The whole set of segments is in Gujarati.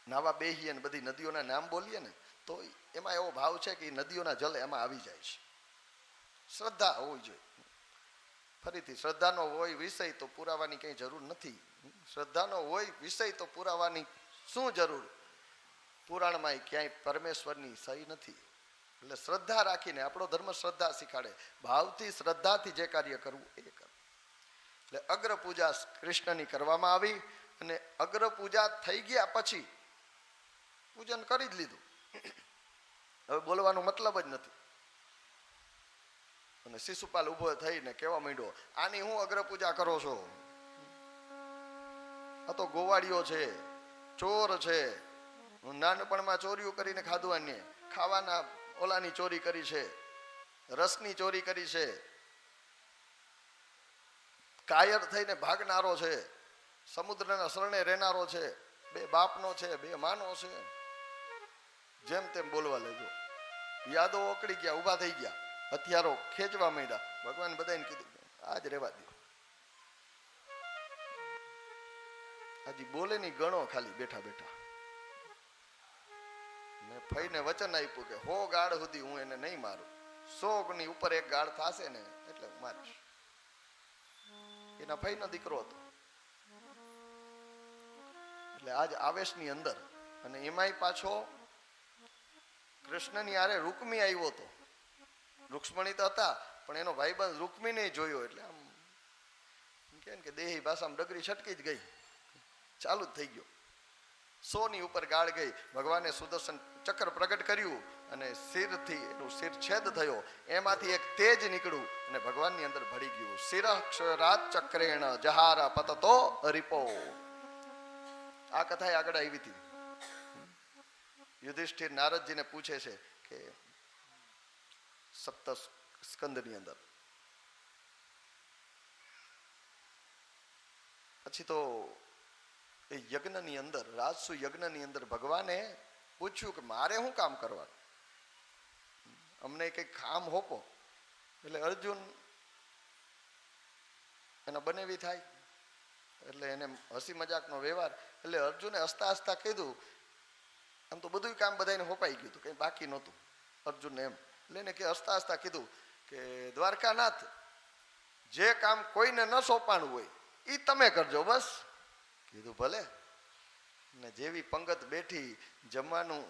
નાવા બેહીએ ને બધી નદીઓના નામ બોલીએ ને તો એમાં એવો ભાવ છે કે નદીઓના જલ એમાં આવી જાય છે. શ્રદ્ધા હોવી જોઈએ. ફરીથી શ્રદ્ધાનો હોય વિષય તો પુરાવાની કંઈ જરૂર નથી. શ્રદ્ધાનો હોય વિષય તો પુરાવાની શું જરૂર? પુરાણમાં ક્યાંય પરમેશ્વરની સહી નથી. એટલે શ્રદ્ધા રાખીને આપણો ધર્મ શ્રદ્ધા શીખાડે. ભાવથી શ્રદ્ધાથી જે કાર્ય કરવું એ કરવું. એટલે અગ્ર પૂજા કૃષ્ણની કરવામાં આવી અને અગ્ર પૂજા થઈ ગયા પછી પૂજન કરી જ લીધું. હવે બોલવાનો મતલબ જ નથી. અને શિશુપાલ ઉભો થઈને કહેવા માંડ્યો, આની હું અગ્ર પૂજા કરો છો? આ તો ગોવાળીઓ છે, ચોર છે. નાનપણમાં ચોરીઓ કરીને ખાધું, આને ખાવાના ઓલાની ચોરી કરી છે, રસની ચોરી કરી છે, કાયર થઈને ભાગનારો છે, સમુદ્રના શરણે રહેનારો છે, બે બાપનો છે, બે માનો છે. જેમ તેમ બોલવા લેજો. યાદો ઓકળી ગયા, ઊભા થઈ ગયા, હથિયારો ખેંચવા માંડ્યા. ભગવાન બધાને કીધું આજ રહેવા દો. હજી બોલે નહીં, ગણો ખાલી બેઠા બેઠા. મેં ફઈને વચન આપ્યું કે 100 ગાળ સુધી હું એને નહીં મારું. 100 ની ઉપર એક ગાળ થશે ને એટલે હું મારીશ. એના ફઈનો દીકરો હતો. એટલે આજ આવેશની અંદર, અને એમાંય પાછો કૃષ્ણની આરે રૂકમી આવ્યો હતો. રૂક્ષ્મણી તો હતા પણ એનો ભાઈબંધ રૂકમીને જોયો એટલે આમ કે કે દેહી ભાષામાં ડગરી છટકી જ ગઈ, ચાલુ જ થઈ ગયો. 100 ની ઉપર ગાળ ગઈ. ભગવાને સુદર્શન ચક્ર પ્રગટ કર્યું અને શિરથી એનું શિર છેદ થયો. એમાંથી એક તેજ નીકળ્યું અને ભગવાનની અંદર ભળી ગયું. શિરક્ષરાત ચક્રેણ જહાર પતતો હરિપો. આ કથા આગળ આવી હતી. યુધિષ્ઠિર નારદજીને પૂછે છે કે સપ્ત સ્કંદની અંદર પછી તો એ યજ્ઞની અંદર, રાજસુ યજ્ઞની અંદર ભગવાને પૂછ્યું કે મારે શું કામ કરવાનું? અમને કંઈક કામ હોપો. એટલે અર્જુન એના બનેવી થાય એટલે એને હસી મજાકનો વ્યવહાર. એટલે અર્જુને હસતા હસતા કીધું, આમ તો બધું કામ બધાને હોપાઈ ગયું હતું, કંઈ બાકી નહોતું અર્જુનને. એમ એટલે એને કે હસતા હસતા કીધું કે દ્વારકાનાથ, જે કામ કોઈને ન સોંપાણું હોય એ તમે કરજો બસ. કીધું ભલે. ને જેવી પંગત બેઠી, જમવાનું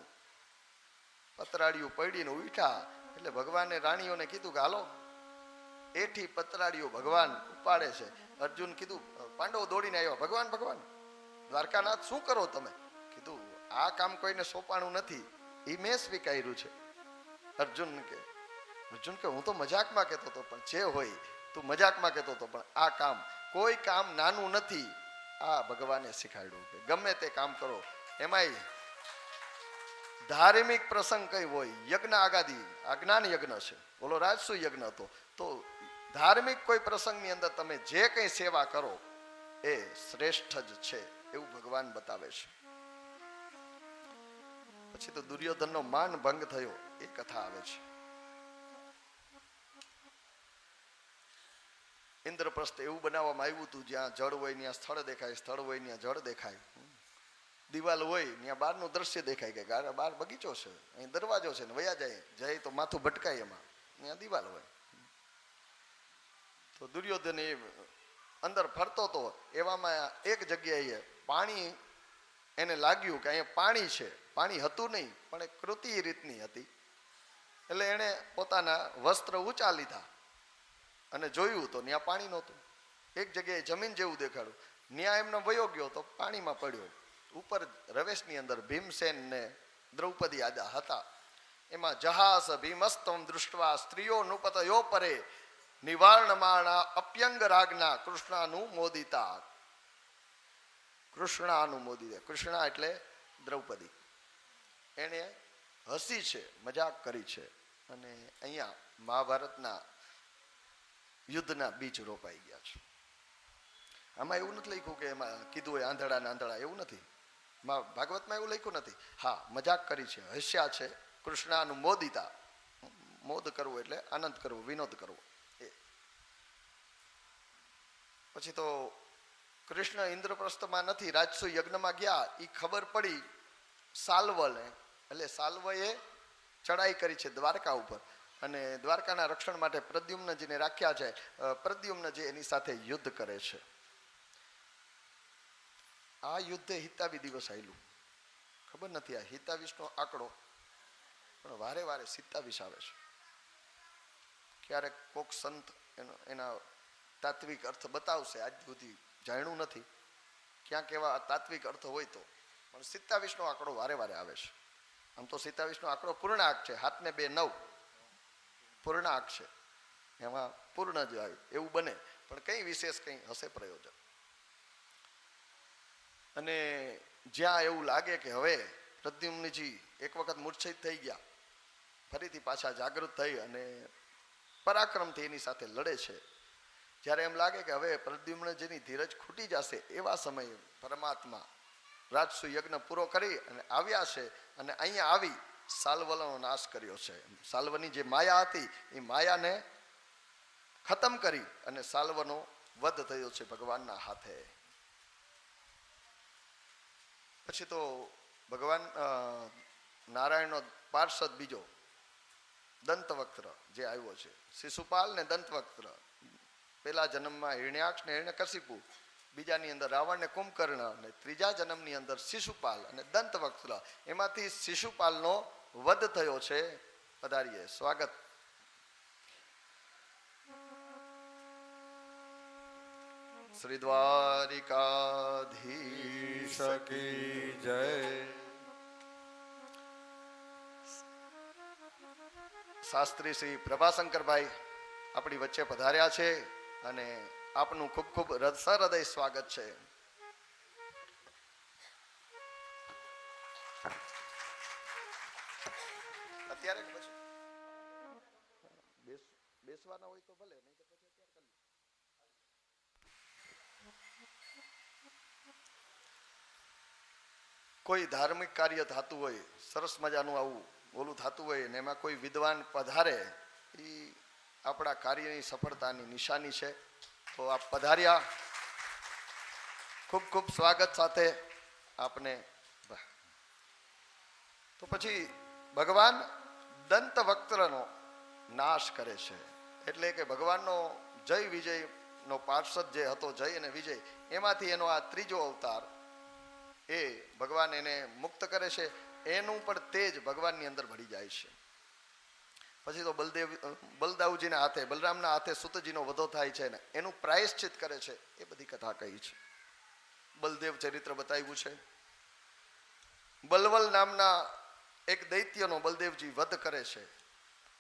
પતરાળીઓ પડીને ઉઠ્યા એટલે ભગવાને રાણીઓને કીધું કે હાલો. એઠી પતરાળીઓ ભગવાન ઉપાડે છે. અર્જુન કીધું, પાંડવો દોડીને આવ્યા, ભગવાન ભગવાન દ્વારકાનાથ શું કરો તમે? કીધું આ કામ કોઈને સોંપાણું નથી, એ મેં સ્વીકાર્યું છે. અર્જુન કે હું તો મજાકમાં કહેતો હતો, પણ જે હોય તું મજાકમાં કહેતો હતો, પણ આ કામ કોઈ કામ નાનું નથી. આ ભગવાને શીખાડ્યું કે ગમે તે કામ કરો. એમાંય ધાર્મિક પ્રસંગ કઈ હોય, યજ્ઞ આગાદી, આ જ્ઞાન યજ્ઞ છે, બોલો રાજસુ યજ્ઞ હતો. તો ધાર્મિક કોઈ પ્રસંગની અંદર તમે જે કંઈ સેવા કરો એ શ્રેષ્ઠ જ છે એવું ભગવાન બતાવે છે. પછી તો દુર્યોધનનો માન ભંગ થયો એ કથા આવે છે. ઇન્દ્રપ્રસ્થ એવું બનાવવામાં આવ્યું હતું જ્યાં જળ હોય ત્યાં સ્થળ દેખાય, સ્થળ હોય ત્યાં જળ દેખાય, દિવાલ હોય ત્યાં બહારનું દ્રશ્ય દેખાય કે બહાર બગીચો છે, અહીં દરવાજો છે ને વયા જાય તો માથું ભટકાય, એમાં ત્યાં દિવાલ હોય. તો દુર્યોધન એ અંદર ફરતો હતો, એવામાં એક જગ્યાએ પાણી એને લાગ્યું કે અહીંયા પાણી છે. પાણી હતું નહીં પણ એક કૃતિ રીતની હતી. એટલે એણે પોતાના વસ્ત્ર ઊંચા લીધા અને જોયું તો ત્યાં પાણી નહોતું. એક જગ્યાએ જમીન જેવું દેખાડ્યું, ત્યાં એમને વયો ગયો તો પાણીમાં પડ્યો. ઉપર રવેશની અંદર ભીમસેન ને દ્રૌપદી આદા હતા. એમાં જહાસ ભીમસ્તમ દૃષ્ટવા સ્ત્રીઓ નુપતયો પરે નિવારણમાણા અપ્યંગ રાજ્ઞા કૃષ્ણાનુમોદિતા. કૃષ્ણાનુમોદિતા, કૃષ્ણા એટલે દ્રૌપદી. એને હસી છે, મજાક કરી છે. અને અહીંયા મહાભારતના યુદ્ધના બીજ રોપાઈ ગયા છે. આમાં એવું નથી લખ્યું કે એમાં કીધું હોય આંધળા ને આંધળા, એવું નથી. ભાગવતમાં એવું લખ્યું નથી. હા, મજાક કરી છે, હસ્યા છે. કૃષ્ણાનુમોદિતા, મોદ કરવો એટલે આનંદ કરવો, વિનોદ કરવો. એ પછી તો કૃષ્ણ ઇન્દ્રપ્રસ્થમાં નથી, રાજસુ યજ્ઞમાં ગયા. એ ખબર પડી સાલ્વને, એટલે સાલ્વએ ચડાઈ કરી છે દ્વારકા ઉપર અને દ્વારકાના રક્ષણ માટે પ્રદ્યુમ્નજીને રાખ્યા છે. પ્રદ્યુમ્નજી એની સાથે યુદ્ધ કરે છે. આ યુદ્ધે 27 દિવસ આવેલું, ખબર નથી આ 27નો આંકડો, પણ વારે વારે 27 આવે છે. ક્યારેક કોક સંત એના તાત્વિક અર્થ બતાવશે, આજ સુધી જાણ્યું નથી ક્યાંક એવા તાત્વિક અર્થ હોય તો, પણ 27નો આંકડો વારે વારે આવે છે. આમ તો 27નો આંકડો પૂર્ણાંક છે, 7 ને 2 9 પૂર્ણાંક છે, એમાં પૂર્ણ જ આવે એવું બને, પણ કંઈ વિશેષ કંઈ હશે પ્રયોજન. અને જ્યાં એવું લાગે કે હવે પ્રદ્યુમ્નજી એક વખત મૂર્છિત થઈ ગયા, ફરીથી પાછા જાગૃત થઈ અને પરાક્રમથી એની સાથે લડે છે, જ્યારે એમ લાગે કે હવે પ્રદ્યુમ્નજીની ધીરજ ખૂટી જશે, એવા સમયે પરમાત્મા રાજસુ યજ્ઞ પૂરો કરી અને આવ્યા છે અને અહીંયા આવી સાલ્વનો નાશ કર્યો છે. સાલ્વની જે માયા હતી એ માયાને ખતમ કરી અને સાલ્વનો વધ થયો છે ભગવાનના હાથે. પછી તો ભગવાન નારાયણનો પાર્ષદ બીજો દંતવક્ત્ર જે આવ્યો છે, શિશુપાલ ને દંતવક્ત્ર, પહેલા જન્મમાં હિરણ્યાક્ષ ને હિરણ્યકશિપુ, બીજાની અંદર રાવણ ને કુંભકર્ણ, અને ત્રીજા જન્મની અંદર શિશુપાલ અને દંતવક્ત્ર. એમાંથી શિશુપાલનો વધ થયો છે. પધારીએ, સ્વાગત. શ્રી દ્વારિકાધીશ કી જય. શાસ્ત્રી શ્રી પ્રભાશંકરભાઈ આપણી વચ્ચે પધાર્યા છે અને આપનું ખૂબ ખૂબ સહૃદય સ્વાગત છે. અત્યારે પછી બેસવાના હોય તો ભલે, નહીં તો પછી અત્યારે કરી. કોઈ ધાર્મિક કાર્ય થતું હોય, સરસ મજાનું આવું ઓલું થતું હોય ને એમાં કોઈ વિદ્વાન પધારે, એ આપણા કાર્યની સફળતાની નિશાની છે. તો આપ પધાર્યા, ખૂબ ખૂબ સ્વાગત સાથે આપને. તો પછી ભગવાન દંતવક્ત્રનો નાશ કરે છે, એટલે કે ભગવાનનો જય વિજયનો પાર્ષદ જે હતો, જય અને વિજય, એમાંથી એનો આ ત્રીજો અવતાર, એ ભગવાન એને મુક્ત કરે છે. એનું પણ તેજ ભગવાનની અંદર ભળી જાય છે. પછી તો બલદાવજીના હાથે, બલરામના હાથે સુતજીનો વધો થાય છે ને એનું પ્રાયશ્ચિત કરે છે. એ બધી કથા કહી છે, બલદેવ ચરિત્ર બતાવ્યું છે. બલવલ નામના એક દૈત્યનો બલદેવજી વધ કરે છે.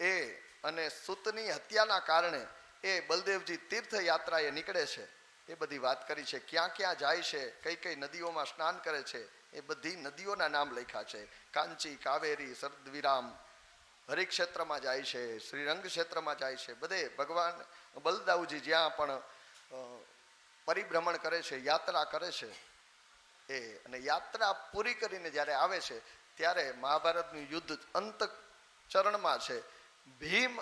એ અને સુતની હત્યાના કારણે એ બલદેવજી તીર્થયાત્રાએ નીકળે છે. એ બધી વાત કરી છે, ક્યાં ક્યાં જાય છે, કઈ કઈ નદીઓમાં સ્નાન કરે છે, એ બધી નદીઓના નામ લખ્યા છે. કાંચી, કાવેરી, સરદવિરામ, હરિક્ષેત્રમાં જાય છે, શ્રીરંગ ક્ષેત્રમાં જાય છે. બધે ભગવાન બલદાવજી જ્યાં પણ પરિભ્રમણ કરે છે, યાત્રા કરે છે, એ અને યાત્રા પૂરી કરીને જ્યારે આવે છે ત્યારે મહાભારતનું યુદ્ધ અંત ચરણમાં છે. ભીમ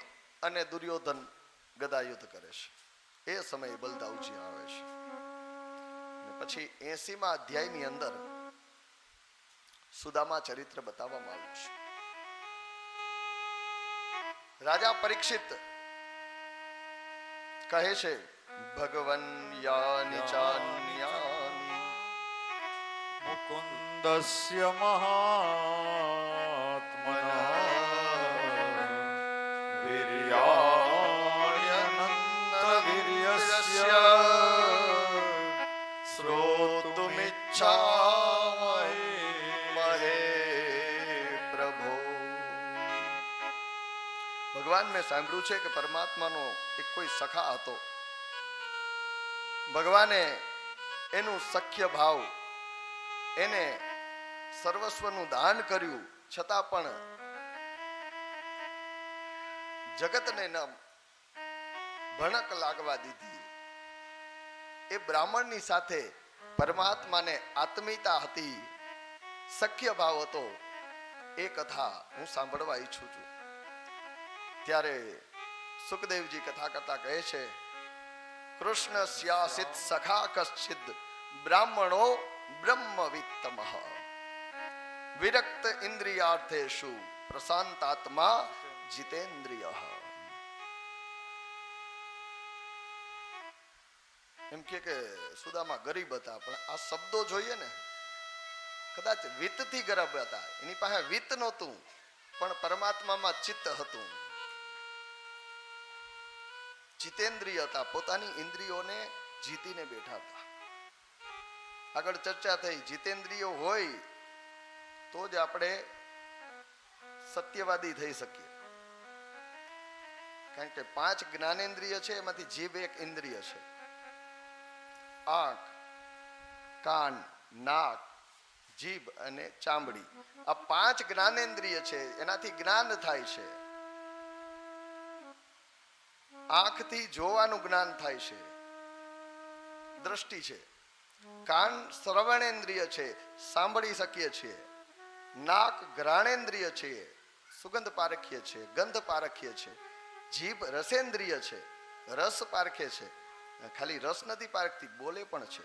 અને દુર્યોધન ગદા યુદ્ધ કરે છે. એ સમયે બલદાવજી આવે છે. પછી 80મા અધ્યાયની અંદર સુદામા ચરિત્ર બતાવવામાં આવ્યું છે. રાજા પરીક્ષિત કહે છે, ભગવન યાની ચાન્યાની મુકુંદસ્ય મહાત્મના વીર્યાણ્યનંત વીર્યસ્ય શ્રોતુમિચ્છામહે પ્રભો. ભગવાન મેં સાંભળ્યું છે કે પરમાત્માનો એક કોઈ સખા હતો. ભગવાને એનું સખ્ય ભાવ, એને સર્વસ્વનું દાન કર્યું, છતાં પણ જગતને ન ભણક લાગવા દીધી. એ બ્રાહ્મણની સાથે પરમાત્માને આત્મીયતા હતી, સખ્ય ભાવ હતો. એ કથા હું સાંભળવા ઈચ્છું છું. ત્યારે સુખદેવજી કથા કરતા કહે છે, કૃષ્ણ સ્યાસિત સખા કશ્ચિદ બ્રાહ્મણો બ્રહ્મવિત્તમઃ. વિરક્ત ઇન્દ્રિયાર્થેષુ પ્રશાંતાત્મા જીતેન્દ્રિય. એમ કે સુદામા ગરીબ હતા, પણ આ શબ્દો જોઈએ ને, કદાચ વિત્તથી ગરીબ હતા, એની પાસે વિત્ત નહોતું, પણ પરમાત્મામાં ચિત્ત હતું. જીતેન્દ્રિય હતા, પોતાની ઇન્દ્રિયોને જીતીને બેઠા હતા. આગળ ચર્ચા થઈ, જીતેન્દ્રિયો હોય તો જ આપણે સત્યવાદી થઈ શકીએ. કારણ કે 5 જ્ઞાનેન્દ્રિય છે, એમાંથી જીભ એક ઇન્દ્રિય છે. આંખ, કાન, નાક, જીભ અને ચામડી, આ 5 જ્ઞાનેન્દ્રિય છે, એનાથી જ્ઞાન થાય છે. આંખથી જોવાનું જ્ઞાન થાય છે, દ્રષ્ટિ છે. કાન શ્રવણેન્દ્રિય છે, સાંભળી શકીએ છીએ. નાક ઘ્રાણેન્દ્રિય છે, સુગંધ પારખીએ છે, ગંધ પારખીએ છે. જીભ રસેન્દ્રિય છે, રસ પારખે છે. ખાલી રસ નથી પારખતી, બોલે પણ છે.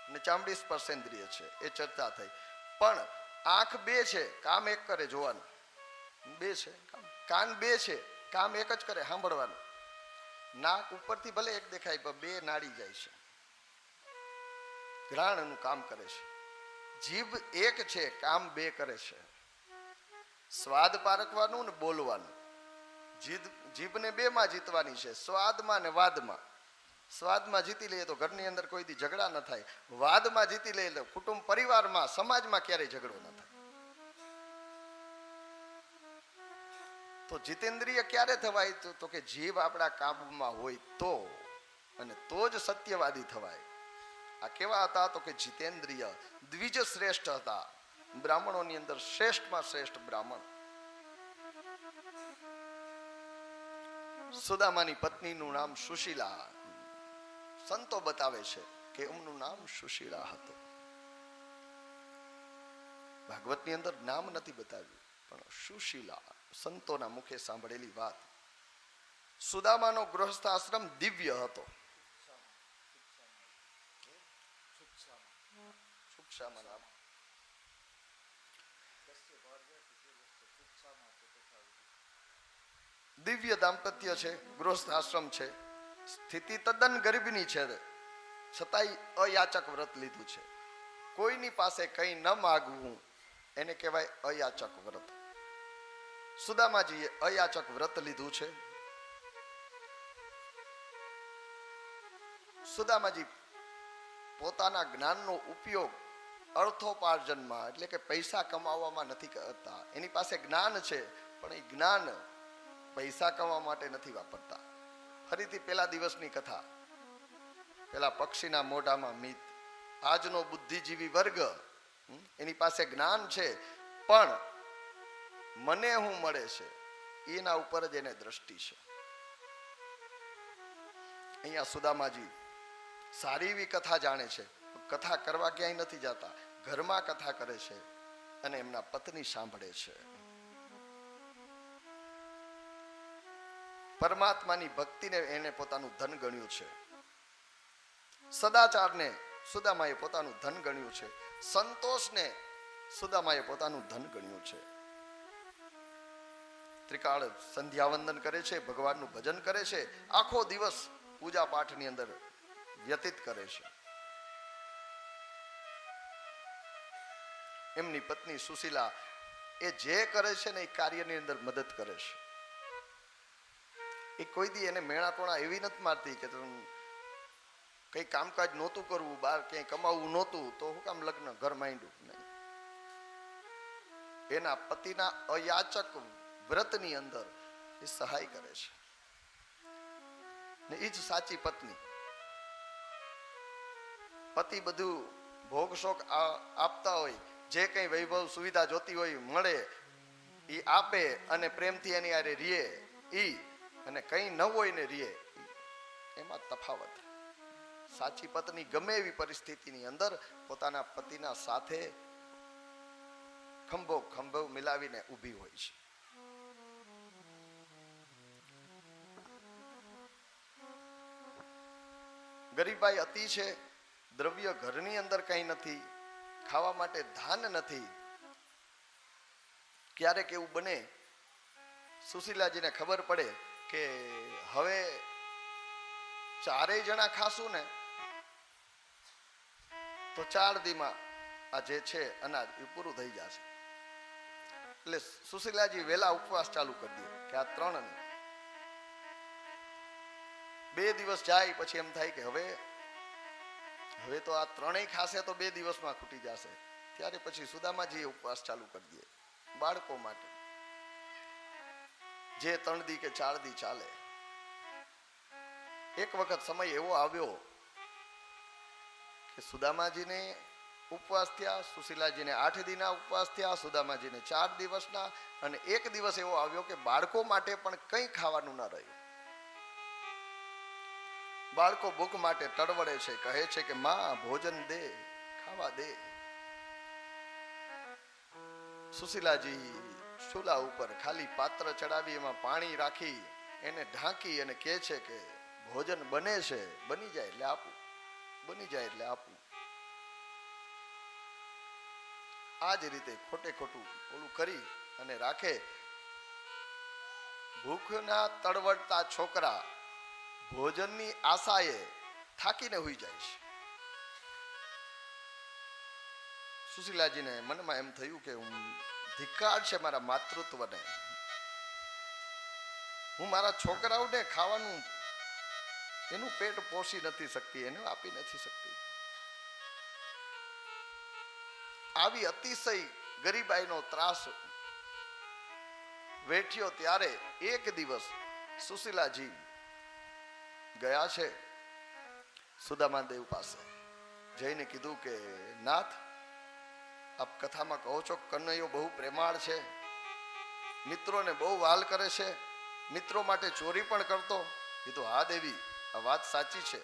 અને ચામડી સ્પર્શેન્દ્રિય છે, એ ચર્ચા થઈ. પણ આંખ 2 છે, કામ એક કરે, જોવાનું. 2 છે, કાન 2 છે, કામ એક જ કરે, સાંભળવાનું. નાક ઉપરથી ભલે એક દેખાય, પણ 2 નાડી જાય છે, ઘ્રાણનું કામ કરે છે. જીભ 1 છે, કામ 2 કરે છે, સ્વાદ પારખવાનું ને બોલવાનું. જીભને 2 માં જીતવાની છે, સ્વાદમાં ને વાદમાં. સ્વાદમાં જીતી લઈએ તો ઘરની અંદર કોઈ દી ઝઘડા ન થાય. વાદમાં જીતી લઈએ તો કુટુંબ, પરિવારમાં, સમાજમાં ક્યારેય ઝઘડો ન થાય. તો જીતેન્દ્રિય ક્યારે થવાય? તો કે જીભ આપણા કાબુમાં હોય તો, અને તો જ સત્યવાદી થવાય. આ કેવા હતા? તો કે જીતેન્દ્રિય, દ્વિજ શ્રેષ્ઠ હતા. બ્રાહ્મણોની અંદર શ્રેષ્ઠમાં શ્રેષ્ઠ બ્રાહ્મણ. સુદામાની પત્નીનું નામ સુશીલા. સંતો બતાવે છે કે એમનું નામ સુશીલા હતું. ભાગવતની અંદર નામ નથી બતાવ્યું, પણ સુશીલા, સંતોના મુખે સાંભળેલી વાત. સુદામાનો ગૃહસ્થ આશ્રમ દિવ્ય હતો. દિવ્ય દાંપત્ય છે, ગૃહસ્થ આશ્રમ છે. સ્થિતિ તદ્દન ગરીબની છે, છતાંય અયાચક વ્રત લીધું છે. કોઈની પાસે કંઈ ન માગવું, એને કહેવાય અયાચક વ્રત. સુદામાજીએ અયાચક વ્રત લીધું છે. સુદામાજી પોતાના જ્ઞાનનો ઉપયોગ અર્થોપાર્જનમાં, એટલે કે પૈસા કમાવામાં નથી કરતા. એની પાસે જ્ઞાન છે, પણ એ જ્ઞાન પૈસા કમાવા માટે નથી વાપરતા. ફરીથી પેલા દિવસની કથા, પેલા પક્ષીના મોઢામાં મિત. આજનો બુદ્ધિજીવી વર્ગ, એની પાસે જ્ઞાન છે, પણ મને શું મળે છે એના ઉપર જ એને દ્રષ્ટિ છે. અહીંયા સુદામાજી સારી એવી કથા જાણે છે, કથા કરવા ક્યાંય નથી જતા, ઘરમાં કથા કરે છે અને એમના પત્ની સાંભળે છે. પરમાત્માની ભક્તિને એને પોતાનું ધન ગણ્યું છે. સદાચારને સુદામાએ પોતાનું ધન ગણ્યું છે. સંતોષને સુદામાએ પોતાનું ધન ગણ્યું છે. ત્રિકાળ સંધ્યાવંદન કરે છે, ભગવાનનું ભજન કરે છે, આખો દિવસ પૂજા પાઠની અંદર વ્યતીત કરે છે. એમની પત્ની સુશીલા એ જે કરે છે ને એ કાર્યની અંદર મદદ કરે છે. એ કોઈ દી એને મેણાટોણા એવી નથી મારતી કે કઈ કામકાજ નહોતું કરવું, બહાર ક્યાંય કમાવું નહોતું તો હું કામ લગ્ન ઘર માંડ્યું, નહીં. એના પતિના અયાચક વ્રતની અંદર એ સહાય કરે છે, ને એ જ સાચી પત્ની. પતિ બધું ભોગ શોખ આપતા હોય, જે કઈ વૈભવ સુવિધા જોતી હોય મળે એ આપે, અને પ્રેમથી એની આરે રીએ ઈ, અને કઈ ન હોય ને રીએ, એમાં તફાવત. સાચી પત્ની ગમે એવી પરિસ્થિતિની અંદર પોતાના પતિના સાથે ખંભો મિલાવીને ઊભી હોય છે. ગરીબાઈ અતિ છે, દ્રવ્ય ઘરની અંદર કઈ નથી, ખાવા માટે ધાન નથી. ક્યારેક એવું બને, સુશીલાજીને ખબર પડે કે હવે ચારેય જણા ખાશું ને તો 4 દીમાં આ જે છે અનાજ એ પૂરું થઈ જશે. એટલે સુશીલાજી વહેલા ઉપવાસ ચાલુ કરી દે કે આ 3 ને 2 દિવસ જાય પછી એમ થાય કે હવે તો આ 3 ખાશે તો 2 દિવસમાં ખૂટી જશે. ત્યારે પછી સુદામાજી ઉપવાસ ચાલુ કરી દે બાળકો માટે, જે 3 દી કે 4 દી ચાલે. એક વખત સમય એવો આવ્યો કે સુદામાજીને ઉપવાસ થયા, સુશીલાજીને 8 દીના ઉપવાસ થયા, સુદામાજીને 4 દિવસના, અને એક દિવસ એવો આવ્યો કે બાળકો માટે પણ કંઈ ખાવાનું ન રહ્યું. બાળકો ભૂખ માટે તડવડે છે, કહે છે કે માં ભોજન દે, ખાવા દે. સુશીલાજી ચૂલા ઉપર ખાલી પાત્ર ચડાવી એમાં પાણી રાખી એને ઢાંકી અને કહે છે કે ભોજન બને છે, બની જાય એટલે આપું, બની જાય એટલે આપું. આ જ રીતે ખોટે ખોટું ઓલું કરી અને રાખે. ભૂખના તડવડતા છોકરા ભોજનની આશાએ થાકીને હુઈ જાય છે. સુશીલાજીને મનમાં એમ થયું કે હું ધિક્કાર છે મારા માતૃત્વને, હું મારા છોકરાઓને ખાવાનું એનું પેટ પોષી નથી શકતી, એને આપી નથી શકતી. આવી અતિશય ગરીબાઈનો ત્રાસ વેઠ્યો ત્યારે એક દિવસ સુશીલાજી ગયા છે સુદામાદેવ પાસે. જઈને કીધું કે નાથ, આપ કથામાં કહો છો કનૈયો બહુ પ્રેમાળ છે, મિત્રોને બહુ વાલ કરે છે, મિત્રો માટે ચોરી પણ કરતો. કીધું હા દેવી, આ વાત સાચી છે.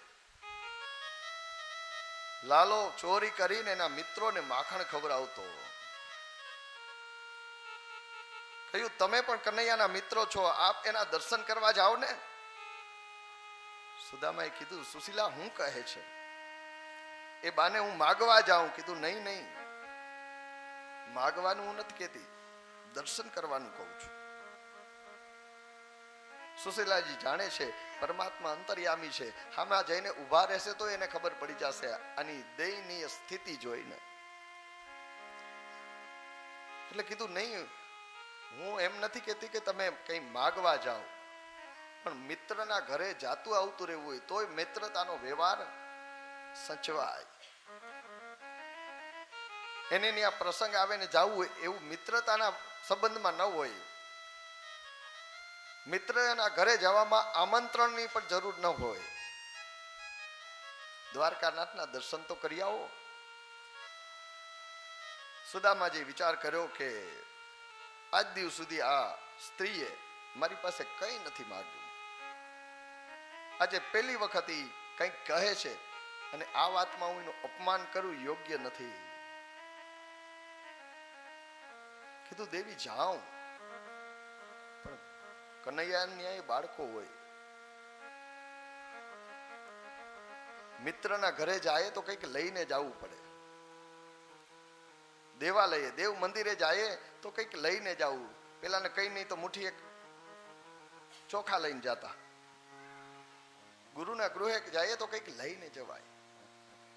લાલો ચોરી કરીને એના મિત્રોને માખણ ખવડાવતો. કહ્યું તમે પણ કનૈયાના મિત્રો છો, આપ એના દર્શન કરવા જાઓ ને. સુદામાએ કીધું સુશીલા હું કહે છે, એ બાને હું માગવા જાઉં. કીધું નહીં નહીં, માગવાનું હું નથી કહેતી, દર્શન કરવાનું કહું છું. સુશીલાજી જાણે છે પરમાત્મા અંતર્યામી છે, આમાં જઈને ઊભા રહેશે તો એને ખબર પડી જશે આની દયનીય સ્થિતિ જોઈને. એટલે કીધું નહીં, હું એમ નથી કહેતી કે તમે કઈ માગવા જાઓ, પણ મિત્રના ઘરે જાતું આવતું રહેવું હોય તોય મિત્રતાનો વ્યવહાર સચવાય. એને આ પ્રસંગ આવે ને જવું હોય એવું મિત્રતાના સંબંધમાં ન હોય. મિત્રના ઘરે જવામાં આમંત્રણની પણ જરૂર ન હોય. દ્વારકાનાથના દર્શન તો કરી આવો. સુદામાજી વિચાર કર્યો કે આજ દિવસ સુધી આ સ્ત્રીએ મારી પાસે કંઈ નથી માંગ્યું, આજે પહેલી વખત કંઈક કહે છે અને આ વાતમાં હું એનું અપમાન કરું યોગ્ય નથી. કીધું દેવી જાઉં, પણ કનૈયાની બાળકો હોય, મિત્રના ઘરે જાય તો કંઈક લઈને જવું પડે. દેવાલયે દેવ મંદિરે જાય તો કંઈક લઈને જવું. પેલાને કઈ નહીં તો મુઠ્ઠી એક ચોખા લઈને જતા. ગુરુના ગૃહે જાય તો કંઈક લઈને જવાય.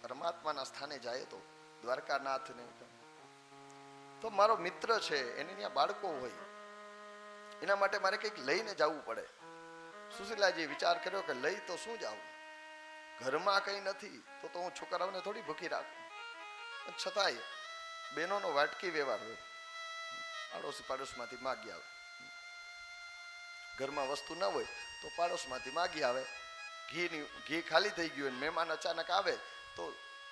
પરમાત્માના સ્થાને જાય તો દ્વારકાનાથને તો મારો મિત્ર છે, એની ત્યાં બાળકો હોય, એના માટે મારે કંઈક લઈને જવું પડે. સુશીલાજી વિચાર કર્યો કે લઈ તો શું જાવું, ઘરમાં કંઈ નથી તો હું છોકરાઓને થોડી ભૂખી રાખું. છતાંય બહેનોનો વાટકી વ્યવહાર હોય, પાડોશી પાડોશમાંથી માગી આવે. ઘરમાં વસ્તુ ન હોય તો પાડોશમાંથી માગી આવે. ઘી ખાલી થઈ ગયું, મહેમાન અચાનક આવે તો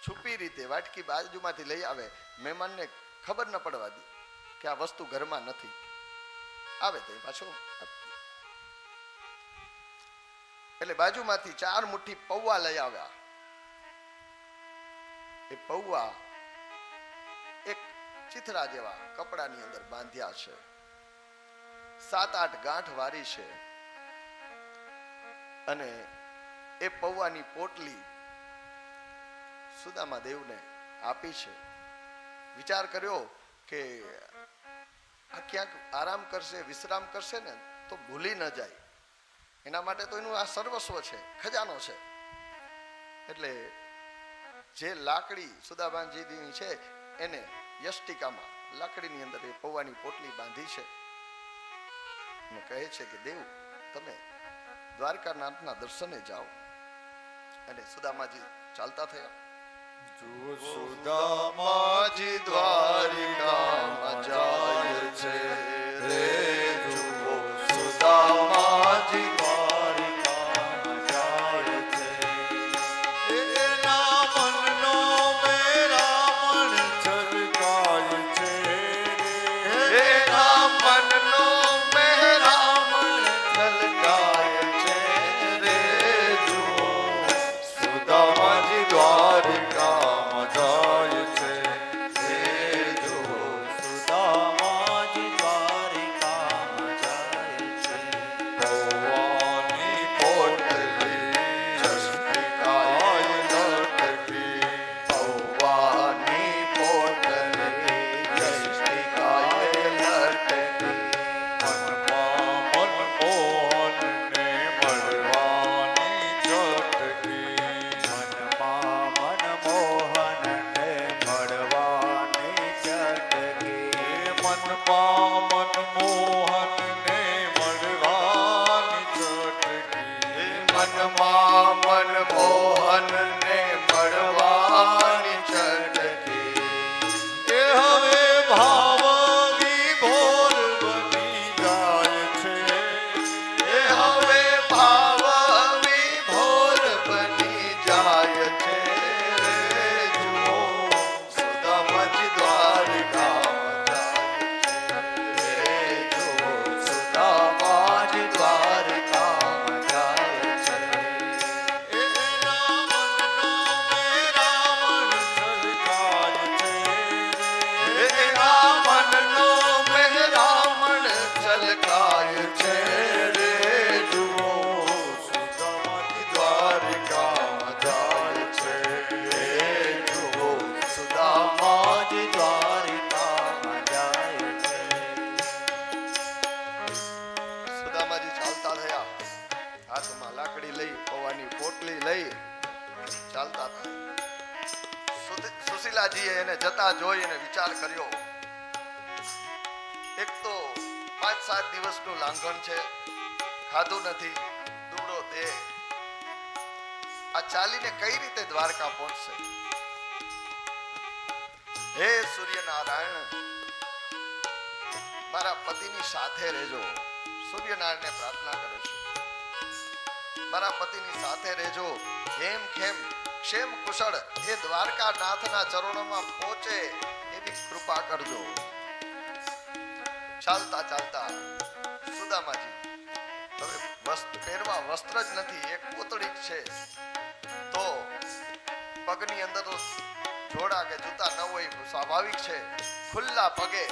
છુપી રીતે વાટકી બાજુમાંથી લઈ આવે. મહેમાનને ખબર ન પડવા દે કે આ વસ્તુ ઘરમાં નથી. આવે તો પાછો એટલે બાજુમાંથી 4 મુઠ્ઠી પૌવા લઈ આવ્યા. એ પૌવા એક ચિથરા જેવા કપડાની અંદર બાંધ્યા છે, 7-8 ગાંઠ વારી છે, અને એ પૌવાની પોટલી સુદામા દેવને આપી છે. વિચાર કર્યો કે આ ક્યાંક આરામ કરશે, વિશ્રામ કરશે ને તો ભૂલી ન જાય, એના માટે તો એનું આ સર્વસ્વ છે, ખજાનો છે. એટલે જે લાકડી સુદામાજીની છે એને યષ્ટિકામાં લાકડીની અંદર એ પૌવાની પોટલી બાંધી છે અને કહે છે કે દેવ તમે દ્વારકાનાથના દર્શને જાઓ. અને સુદામાજી ચાલતા થયા. સુદામાજી દ્વારિકામાં જાય છે રે જુઓ, સુદામાજી દ્વારિકામાં જાય છે. એના મનનો મેરામણ છલકાય છે રે, એના મનનો મેરામણ છલકાય છે રે જુઓ, સુદામાજી દ્વારિકામાં જાય છે રે જુઓ, સુદામાજી દ્વારિકામાં જાય છે. પૌવાની પોટલી યષ્ટિકાય લટકી, પૌવાની પોટલી યષ્ટિકાય લટકી. મનમાં મનમોહનને મળવાની ઝટકી, મનમાં મનમોહનને મળવાની ઝટકી. મનમાં મનમોહનને મળવાની ઝટકી, મનમાં મનમોહનને મળવાની ઝટકી. એ હવે ભાવ વિભોર બની જાય છે, એ હવે ભાવ વિભોર બની જાય છે રે જુઓ, સુદામાજી દ્વારિકામાં જાય છે રે જુઓ, સુદામાજી દ્વારિકામાં જાય છે. એના મનનો મેરામણ છલકાય છે, એના મનનો મેરામણ છલકાય છે રે જુઓ, સુદામાજી દ્વારિકામાં જાય છે રે જુઓ, સુદામાજી દ્વારિકામાં જાય છે. સુદામાજી ચાલતા થયા, હાથમાં લાકડી લઈ, પૌવાની પોટલી લઈ ચાલતા હતા. સુશીલાજીએ એને જતા જોઈ અને વિચાર કર્યો, એક તો 5-7 દિવસનું લાંઘણ છે, ખાધું નથી, દુબળો દેહ, આ ચાલીને કઈ રીતે દ્વારકા પહોંચશે? હે સૂર્યનારાયણ, મારા પતિની સાથે રહેજો. સૂર્યનારાયણને પ્રાર્થના કરે છે, મારા પતિની સાથે રહેજો, હેમ ખેમ ક્ષેમ કુશળ એ દ્વારકાનાથના ચરણોમાં પહોંચે એવી કૃપા કરજો. ચાલતા ચાલતા સુદામાજી હવે પહેરવા વસ્ત્ર જ નથી, એક પોતળી છે, તો પગની અંદર તો જોડા કે જૂતા ન હોય સ્વાભાવિક છે, ખુલ્લા પગે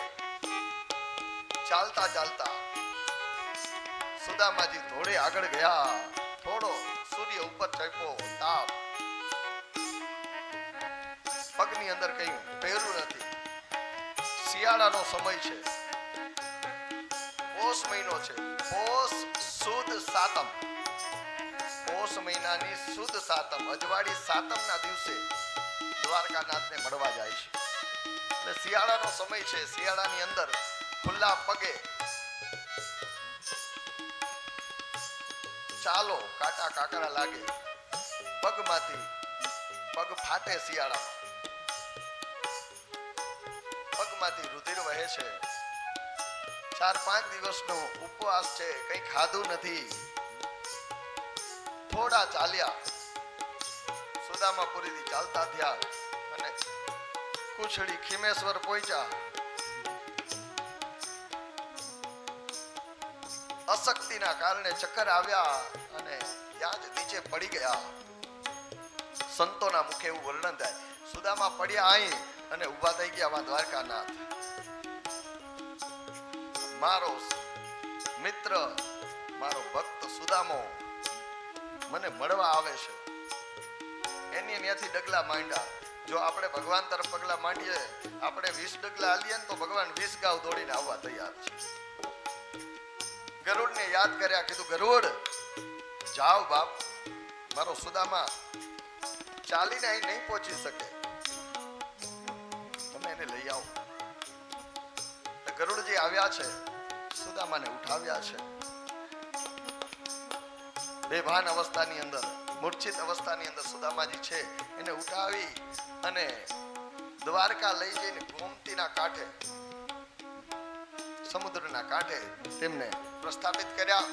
ચાલતા ચાલતા સુદામાજી થોડે આગળ ગયા. થોડો સૂર્ય ઉપર ચડ્યો, તાપ, પગની અંદર કઈ પહેર્યું નથી, શિયાળાનો સમય છે, પોષ મહિનો છે, પોષ સુદ સાતમ, પોષ મહિનાની સુદ સાતમ, અજવાળી સાતમના દિવસે દ્વારકાનાથને મળવા જાય છે. એટલે શિયાળાનો સમય છે, શિયાળાની અંદર ખુલ્લા પગે ચાલો, કાંટા કાકરા લાગે, પગમાંથી પગ ફાટે, શિયાળામાં પગમાંથી રુધિર વહે છે. 4-5 દિવસનો ઉપવાસ છે, કંઈ ખાધું નથી. થોડા ચાલ્યા, સુદામાપુરીથી ચાલતા થયા અને કુછડી ખીમેશ્વર પહોંચ્યા. અશક્તિના કારણે ચક્કર આવ્યા અને ત્યાં જ નીચે પડી ગયા. સંતોના મુખે એવું વર્ણન થાય, સુદામા પડ્યા અહીં અને ઊભા થઈ ગયા દ્વારકાનાથ. મારો મિત્ર, મારો ભક્ત સુદામો મને મળવા આવે છે. એની ત્યાંથી ડગલા માંડ્યા. જો આપણે ભગવાન તરફ પગલા માંડીએ, આપણે 20 ડગલા હાલીએ ને તો ભગવાન 20 ગાવ દોડીને આવવા તૈયાર છે. ગરુડને યાદ કર્યા, કીધું ગરુડ જાઓ બાપ, મારો સુદામા ચાલીને અહીં નહીં પહોંચી શકે, તમે એને લઈ આવો. ગરુડજી આવ્યા છે, સુદામાને ઉઠાવ્યા છે. બેભાન અવસ્થાની અંદર, મૂર્છિત અવસ્થાની અંદર સુદામાજી છે, એને ઉઠાવી અને દ્વારકા લઈ જઈને ગોમતીના કાંઠે, સમુદ્રના કાંઠે તેમને પ્રસ્થાપિત કર્યા.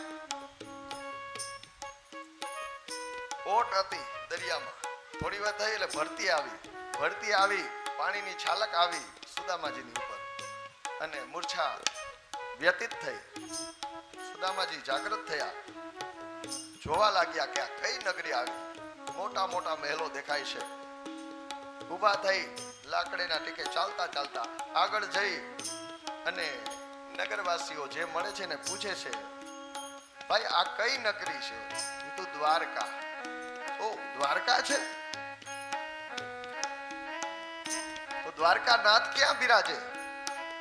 ઓટ હતી દરિયામાં, થોડી વાર થઈ એટલે ભરતી આવી, પાણીની છાલક આવી સુદામાજીની ઉપર અને મૂર્છા વ્યતીત થઈ. સુદામાજી જાગૃત થયા, જોવા લાગ્યા કે આ કઈ નગરી આવી, મોટા મોટા મહેલો દેખાય છે. ઊભા થઈ લાકડીના ટીકે ચાલતા ચાલતા આગળ જઈ અને નગરવાસીઓ જે મળે છે ને પૂછે છે, ભાઈ આ કઈ નગરી છે? કીધું દ્વારકા. ઓ દ્વારકા છે, તો દ્વારકાનાથ ક્યાં બિરાજે?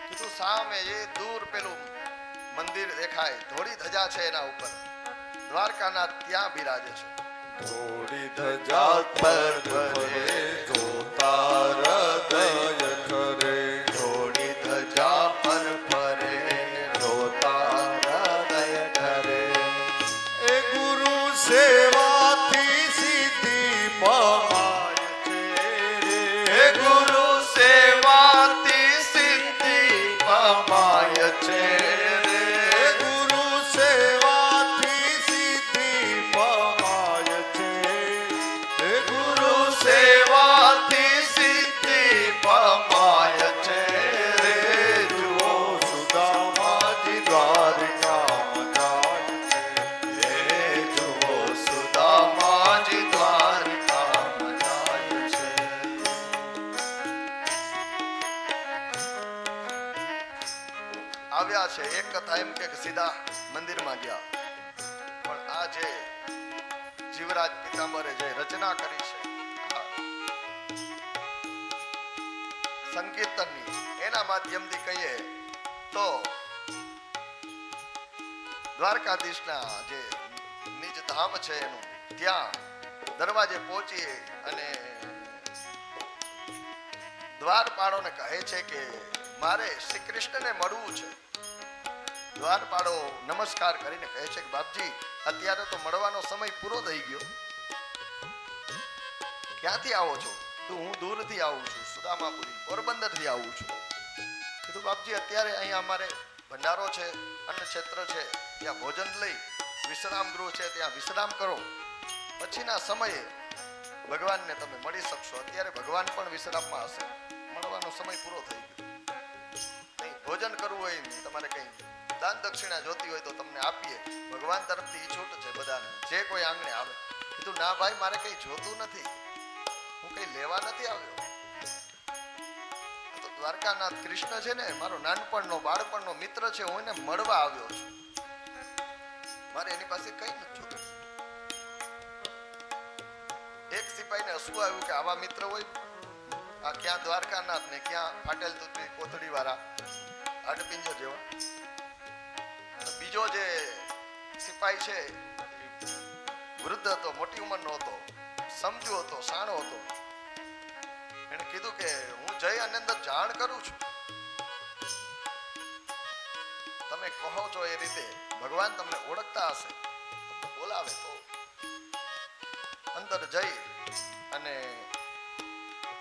કીધું સામે એ દૂર પેલું મંદિર દેખાય, ધોળી ધજા છે એના ઉપર, દ્વારકાનાથ ત્યાં બિરાજે છે. થોડી ધજા પર ભરે જોતા હૃદય ઠરે, થોડી ધજા પર ફરે જોતા હૃદય ઠરે. એ ગુરુ સેવાથી સિદ્ધિ પમાય છે રે, હે ગુરુ સેવાથી સિદ્ધિ પમાય છે રે. એ ગુરુ સેવાથી સિદ્ધિ પમાય છે, એ ગુરુ સેવાથી સિદ્ધિ પમાય છે રે. જુઓ સુદામાજી દ્વારકામાં જાય છે. હે જુઓ સુદામાજી દ્વારકામાં જાય છે. આવ્યા છે, એક કથા એમ કે સીધા મંદિરમાં ગયા, પણ આ જે જીવરાજ પિતાંબરે જે રચના કરી છે આ સંકીર્તનની, એના માધ્યમથી કહીએ તો દ્વારકાધીશના જે નિજ ધામ છે એનું, ત્યાં દરવાજે પહોંચી અને દ્વારપાળોને કહે છે કે મારે શ્રી કૃષ્ણને મળવું છે. દ્વારપાળો નમસ્કાર કરીને કહે છે કે બાપજી અત્યારે તો મળવાનો સમય પૂરો થઈ ગયો, ક્યાંથી આવો છો? તો હું દૂરથી આવું છું, સુદામાપુરી પોરબંદરથી આવું છું. કીધું બાપજી અત્યારે અહીંયા અમારે ભંડારો છે, અન્ન ક્ષેત્ર છે, ત્યાં ભોજન લઈ વિશ્રામ ગૃહ છે, ત્યાં વિશ્રામ કરો, પછીના સમયે ભગવાનને તમે મળી શકશો. અત્યારે ભગવાન પણ વિશ્રામમાં હશે, મળવાનો સમય પૂરો થઈ ગયો. કંઈ ભોજન કરવું હોય, તમારે કંઈ દાન દક્ષિણા જોતી હોય તો તમને આપીએ, ભગવાન તરફથી છૂટ છે બધાને, જે કોઈ આંગણે આવે. કીધું ના ભાઈ, મારે કંઈ જોતું નથી, હું કંઈ લેવા નથી આવ્યો. તો દ્વારકાનાથ કૃષ્ણ છે ને, મારો નાનપણનો બાળપણનો મિત્ર છે, હું એને મળવા આવ્યો છું, મારે એની પાસે કંઈ નથી જોતું. એક સિપાહીને હસવું આવ્યું કે આવા મિત્ર હોય, આ ક્યાં દ્વારકાનાથ ને ક્યાં પાટેલ તુતરી કોથળી વાળા હાડપિંજર જેવા. બીજો જે સિપાહી છે વૃદ્ધ હતો, મોટી ઉંમરનો હતો, સમજુ હતો, સાણો હતો. એને કીધું કે હું જઈ અને અંદર જાણ કરું છું, તમે કહો છો એ રીતે ભગવાન તમને ઓળખતા હશે, બોલાવે તો અંદર જઈ અને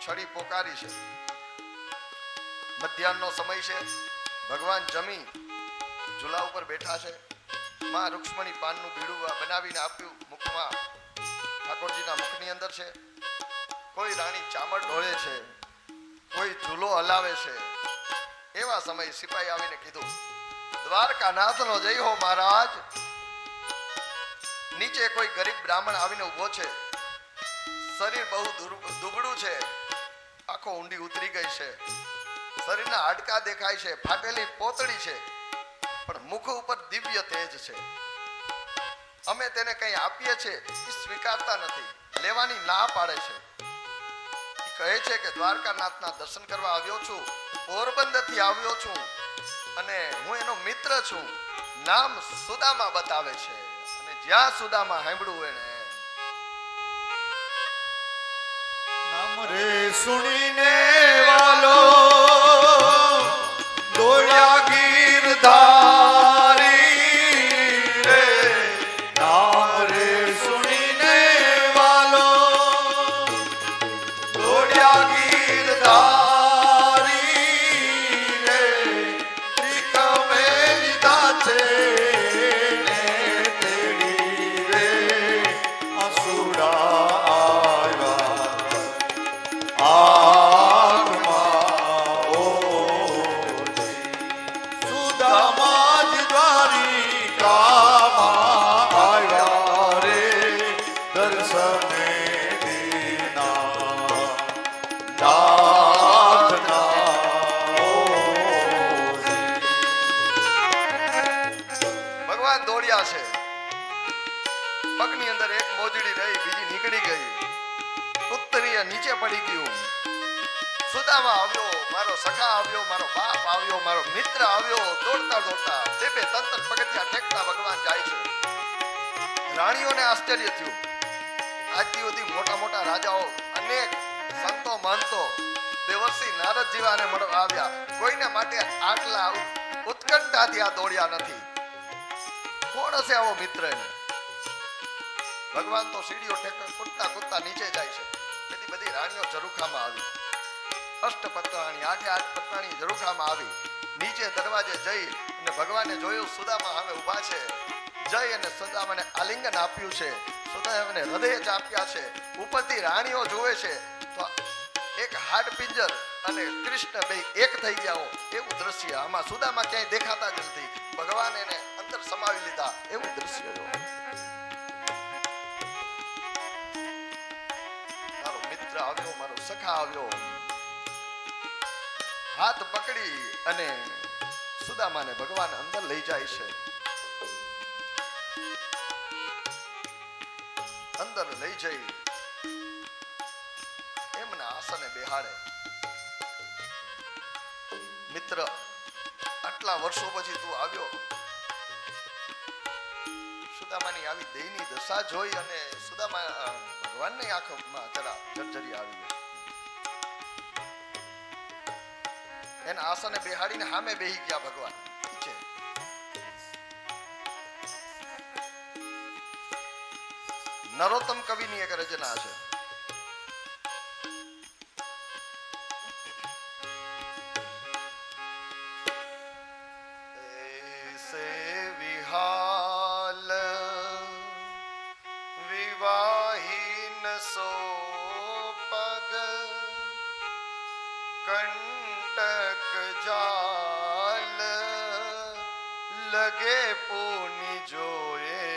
છડી પોકારી છે. મધ્યાહનનો સમય છે, ભગવાન જમી ઝૂલા ઉપર બેઠા છે. માં રૂક્ષ્મણી પાનનું બીડું બનાવીને આપ્યું મુખમાં, ઠાકોરજીના મુખની અંદર છે. કોઈ રાણી ચામર ઢોળે છે, કોઈ ઝૂલો હલાવે છે. એવા સમયે સિપાહી આવીને કીધું, દ્વારકાનાથનો જય હો મહારાજ. નીચે કોઈ ગરીબ બ્રાહ્મણ આવીને ઉભો છે, શરીર બહુ દુબળું છે, આંખો ઊંડી ઉતરી ગઈ છે, શરીરના હાડકા દેખાય છે, ફાટેલી પોતળી છે, પણ મુખ ઉપર દિવ્ય તેજ છે. અમે તેને કંઈ આપીએ છીએ, એ સ્વીકારતા નથી, લેવાની ના પાડે છે. કહે છે કે દ્વારકાનાથના દર્શન કરવા આવ્યો છું, પોરબંદરથી આવ્યો છું અને હું એનો મિત્ર છું. નામ સુદામા બતાવે છે અને જ્યાં સુદામા સાંભળ્યું એને નામ રે સુણીને વાલો દોડ્યા ગીરધારી રે. નામ રે સુણીને વાલો દોડ્યા ગીરધારી રે. ત્રિકમે લીધા છે ને તેડી રે અસુરા આવ્યા આત્મા ઓજી. સુદામા જ દ્વારિકામાં આવ્યા રે દર્શને દીના નાથના ઓજી. ભગવાન દોડ્યા છે. પગની અંદર એક મોજડી રહી, બીજી નીકળી ગઈ. ઉત્તરીય નીચે પડી ગયું. સુદામા આવ્યો, મારો સખા આવ્યો, મારો બાપ આવ્યો, મારો મિત્ર આવ્યો. દોડતા દોડતા બે બે ત્રણ ત્રણ પગથિયા ટેકતા ભગવાન જાય છે. રાણીઓને આશ્ચર્ય થયું. આજથી સુધી મોટા મોટા રાજાઓ, અનેક સંતો મહંતો, દેવર્ષિ નારદ જીવાને મળવા આવ્યા. કોઈને માટે આટલા ઉત્કંઠાથી આ દોડ્યા નથી. કોણ હશે આવો મિત્ર એને? ભગવાન તો સીડીઓ ટેકર કૂદતા કૂદતા નીચે જાય છે. તેથી બધી રાણીઓ ઝરૂખામાં આવી. અષ્ટપત્રાણી, આઠે આઠ પત્રાણી ઝરૂખામાં આવી. નીચે દરવાજે જઈ અને ભગવાને જોયું સુદામા સામે ઊભા છે. જઈ અને સુદામાને આલિંગન આપ્યું છે. સુદામાને હૃદય જ આપ્યા છે. ઉપરથી રાણીઓ જોવે છે તો એક હાડપિંજર અને કૃષ્ણ બે એક થઈ ગયા હો એવું દ્રશ્ય. આમાં સુદામા ક્યાંય દેખાતા જ નથી. ભગવાન એને અંદર સમાવી લીધા એવું દ્રશ્ય જો. મારો મિત્ર આવ્યો, મારો સખા આવ્યો. હાથ પકડી અને સુદામાને ભગવાન અંદર લઈ જાય છે. અંદર લઈ જઈ એમના આસને બેહાડે. મિત્ર, આટલા વર્ષો પછી તું આવ્યો. સુદામાની આવી દેહની દશા જોઈ અને સુદામા ભગવાનની આંખોમાં જરા જર્જરી આવી ગઈ. એના આસને બેહાડીને સામે બેહી ગયા ભગવાન. છે નરોત્તમ કવિની એક રચના છે. ऐसे विहाल विवाहीन सो पग कंटक जाल लगे पुनि जोए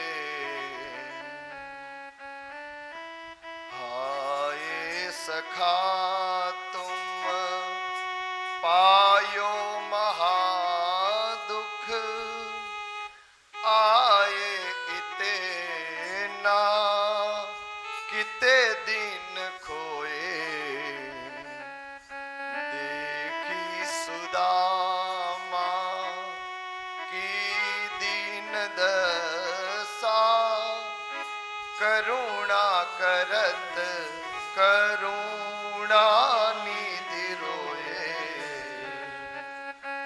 हाय सखा तुम पायो महादुख आए इते ना किते दिन खोए देखी सुदामा की दीन दशा करुणा करत करुणा निधि रोए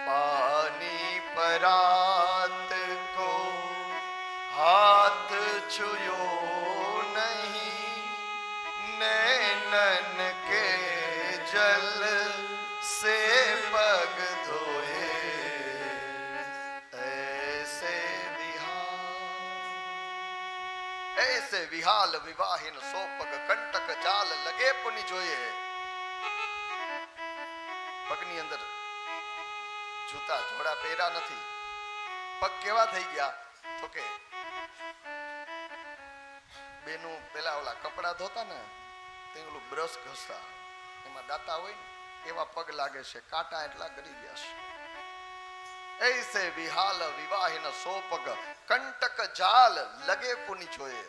पानी परात को हाथ छुयो नहीं नैनन के जल से पग धोए ऐसे विहाल विवाहिन સો પગ કંટક ચાલ લગે પુની જોઈએ. પગની અંદર જૂતા જોડા પહેર્યા નથી. પગ કેવા થઈ ગયા તો કે બેનું પેલા ઓલા કપડા ધોતા ને તે ઓલું બ્રશ ઘસતા એમાં દાતા હોય ને એવા પગ લાગે છે. કાંટા એટલા ગળી ગયા છે. ऐसे विहाल विवाहिन સો પગ કંટક જાલ લગે પુની જોઈએ.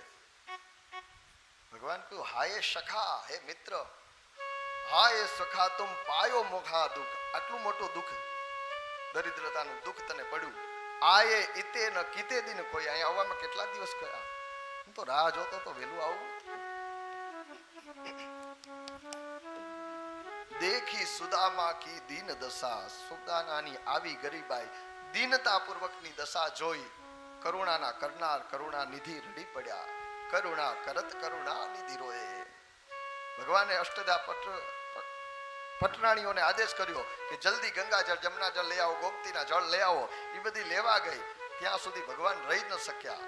ભગવાન કહ્યું હાય સખા, હે મિત્ર, હા એ સખા તુમ પાયો મોખા દુઃખ. આટલું મોટું દુઃખ, દરિદ્રતાનું દુઃખ તને પડ્યું. આયે ઇતે ન કીતે દિન કોઈ. અહીંયા આવવામાં કેટલા દિવસ ગયા. હું તો રાહ જોતો તો વહેલું આવું. દેખી સુદામા કી દીન દશા. સુદામાની આવી ગરીબાઈ, દીનતા પૂર્વકની દશા જોઈ કરુણાના કરનાર કરુણા નિધિ રડી પડ્યા. કરુણા કરત કરુણા નિધિ રોએ. ભગવાને અષ્ટદા પટરાણીઓને આદેશ કર્યો કે જલ્દી ગંગાજળ, જમનાજળ લઈ આવો, ગોમતીના જળ લઈ આવો. એ બધી લેવા ગઈ, ત્યાં સુધી ભગવાન રહી ન શક્યા.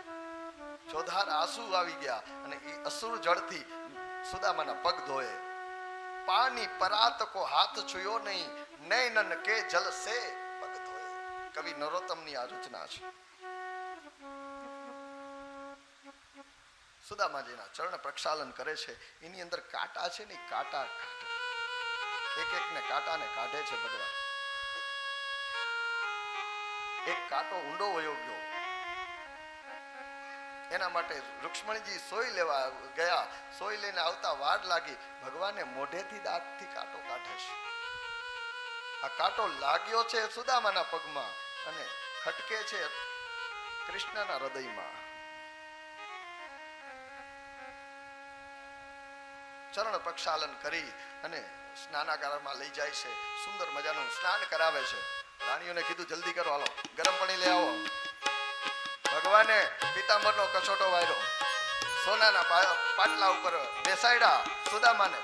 ચોધાર આંસુ આવી ગયા અને એ અસુર જળથી સુદામાના પગ ધોએ. પાણી પરાત કો હાથ છુયો નહીં, નૈનન કે જલ સે પગ ધોએ. કવિ નરોત્તમની આ રચના છે. સુદામાજીના ચરણ પ્રક્ષાલન કરે છે. એની અંદર કાંટા છે ને, કાંટા કાઢે, એક એક ને કાંટાને કાઢે છે ભગવાન. એક કાંટો ઊંડો વયો ગયો. એના માટે રુક્ષ્મણીજી સોય લેવા ગયા. સોય લઈને આવતા વાર લાગી. ભગવાને મોઢેથી દાંતથી કાંટો કાઢે છે. આ કાંટો લાગ્યો છે સુદામાના પગમાં અને ખટકે છે કૃષ્ણના હૃદયમાં. ચરણ પ્રક્ષાલન કરી અને સ્નાનાગારમાં લઈ જાય છે. સુંદર મજાનું સ્નાન કરાવે છે. રાણીઓને કીધું જલ્દી કરો, હાલો ગરમ પાણી લઈ આવો. ભગવાને પીતાંબરનો કછોટો વાર્યો, સોનાના પાટલા ઉપર બેસાડ્યા સુદામાને.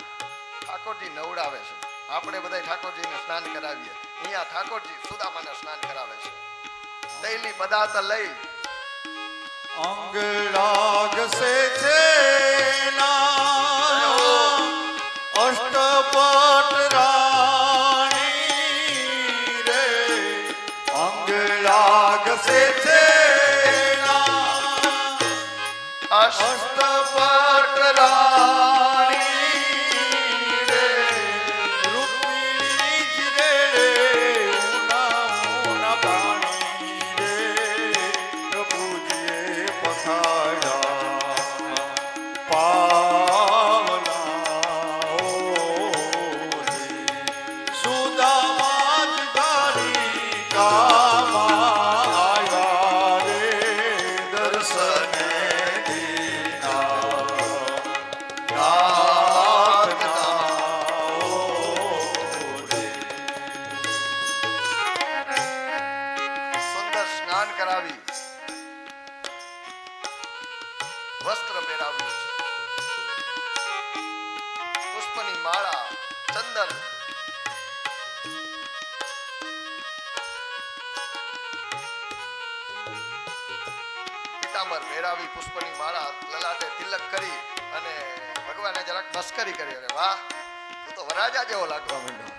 ઠાકોરજી નવડાવે છે. આપણે બધા ઠાકોરજીને સ્નાન કરાવીએ. અહીંયા ઠાકોરજી સુદામાને સ્નાન કરાવે છે. તૈલી પદાર્થ લઈ અંગ રાગ સે છે અષ્ટપટ રાણી રે. અંગ રાગ સે છે અષ્ટપટ રાણી રે. રૂકમિણી જ રે ઉના ઉના પાણી રે. પ્રભુજીએ પખાડ્યા પાવના ઓ સુદામા જ ધારી કામા આવ્યા રે દર્શને વસ્ત્ર પહેરાવ્યું છે. પુષ્પની માળા, ચંદન, પીતાંબર પહેરાવી, પુષ્પની માળા, લલાટે તિલક કરી અને ભગવાને જરાક મસ્કરી કરી. અરે વાહ, તું તો વરાજા જેવો લાગવા માંડ્યો.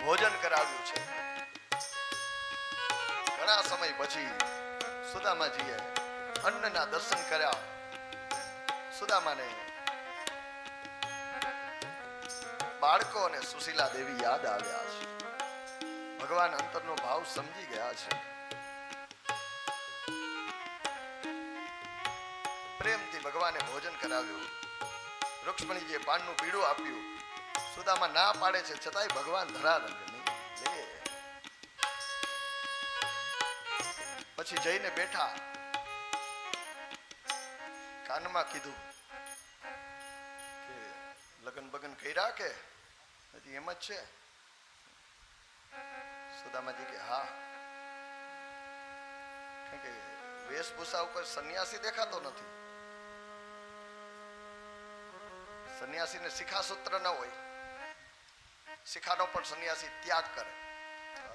ભોજન કરાવ્યું છે. ઘણા સમય પછી સુદામાજીએ અન્નના દર્શન કર્યા. સુદામાને બાળકો અને સુશીલા દેવી યાદ આવ્યા છે. ભગવાન અંતરનો ભાવ સમજી ગયા છે. પ્રેમથી ભગવાને ભોજન કરાવ્યું. રુક્ષ્મણીજીએ પાનનું પીડું આપ્યું. સુદામા ના પાડે છે છતાંય ભગવાન ધરા રંગની લે. પછી જઈને બેઠા. કાનમાં કીધું કે લગન બગન કર્યા કે હજી એમ જ છે? સુદામાજી કે હા. કે વેશભૂષા ઉપર સંન્યાસી દેખાતો નથી. સંન્યાસીને શિખા સૂત્ર ન હોય. શિખાનો પણ સંન્યાસી ત્યાગ કરે.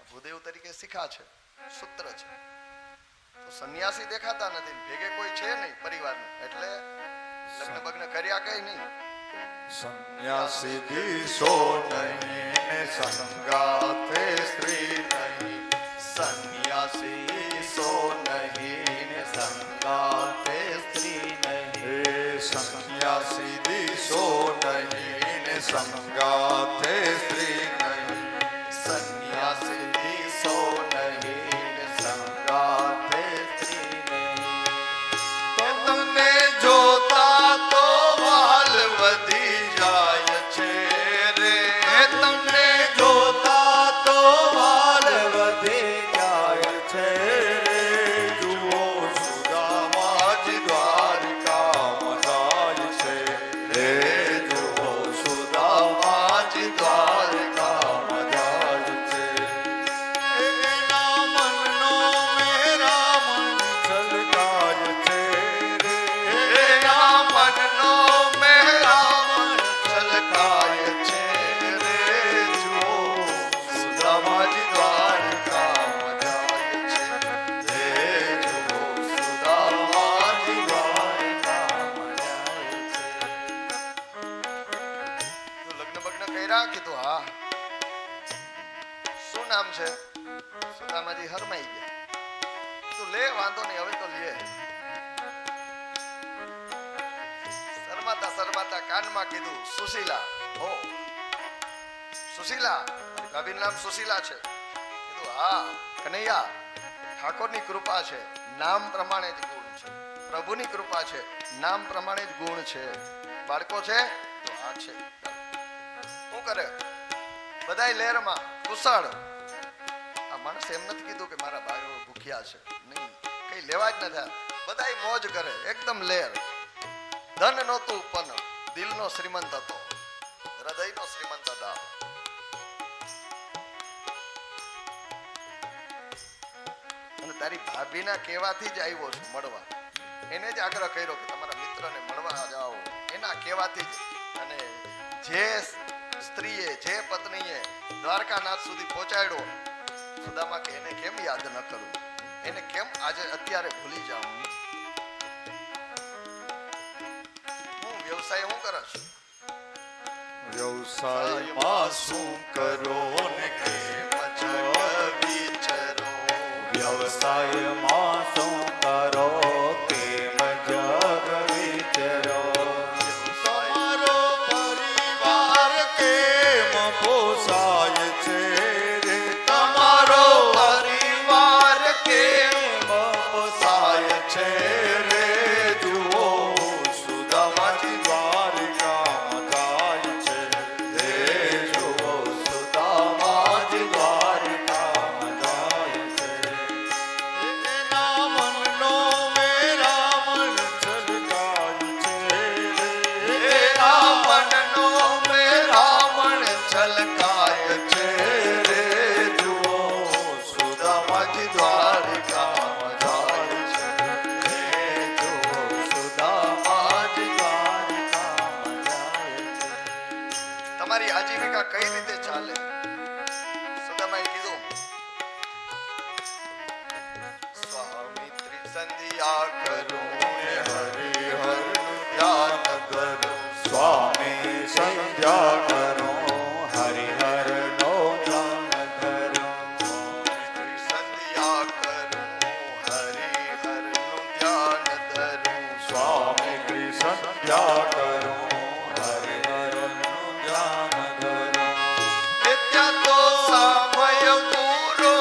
ભૂદેવ તરીકે શિખા છે, સૂત્ર છે. તો સંન્યાસી દેખાતા નથી. ભેગે કોઈ છે નહીં પરિવારનું. એટલે લગ્ન બગ્ન કર્યા કઈ નહીં. સંન્યાસી દીશો નહીં ને સંગાતે સ્ત્રી નહીં. સંન્યાસી સો નહીં ને સંગાતે સ્ત્રી નહીં. સંન્યાસી દીશો નહીં ને સંગાતે સ્ત્રી નહીં. સંન્યાસી સો નહીં ને સંગાતે સ્ત્રી નહીં. તમને જોતા તો કીધું હા. શું નામ છે? સુદામાજી હરમાઈ ગયા. તું લે, વાંધો નહીં, હવે તો લે. શરમાતા કાનમાં કીધું સુશીલા. હો સુશીલા, ભાભીનું નામ સુશીલા છે? કીધું હા. કનૈયા, ઠાકોરની કૃપા છે, નામ પ્રમાણે જ ગુણ છે. પ્રભુની કૃપા છે, નામ પ્રમાણે જ ગુણ છે. બાળકો છે તો આ છે. શું કરે? બધાય લહેરમાં કુશળ. આ માણસ એમ નથી કીધું કે મારા ભાઈઓ ભૂખ્યા છે, નહીં, કઈ લેવા જ નથી. બધાય મોજ કરે, એકદમ લહેર. ધન નહોતું પણ દિલનો શ્રીમંત હતો, હૃદયનો શ્રીમંત હતા. અને તારી ભાભીના કહેવાથી જ આવ્યો છું મળવા. એને જ આગ્રહ કર્યો કે તમારા મિત્રને મળવા જાઓ, એના કહેવાથી જ. અને જે સ્ત્રીએ, જે પત્નીએ દ્વારકાનાથ સુધી પહોંચાડ્યો, સુદામા કે એને કેમ યાદ ન કરું, એને કેમ આજે અત્યારે ભૂલી જાઉં. હું વ્યવસાય હું કરશ? વ્યવસાયમાં શું કરો ને કેમ જગ વિચરો. વ્યવસાયમાં શું કરો કેમ જગ વિચરો. તમારો પરિવાર કેમ પોસાય છે રે. તમારો પરિવાર કેમ પોસાય છે રે. જુઓ સુદામાજી દ્વારિકામાં જાય છે રે. જુઓ સુદામાજી દ્વારિકામાં જાય છે. એના મનનો મેરામણ છલકાય છે રે. એના મનનો મેરામણ છલકાય છે રે. જુઓ સુદામાજી દ્વારિકામાં જાય છે રે. જુઓ સુદામાજી દ્વારિકામાં જાય છે. તમારી આજીવિકા કઈ રીતે ચાલે? સુદામાએ કીધું સ્વામી ત્રિસંધ્યા કરું ને હરિહરનું ધ્યાન કરું. સ્વામી સંધ્યા કરો હરિહરનો ધ્યાન કરો. ત્રિસંધ્યા કરું હરિહરનું ધ્યાન ધરું. સ્વામી સંધ્યા કરો હરિહરનું ધ્યાન કરો. ત્યાં તો સમય પૂરો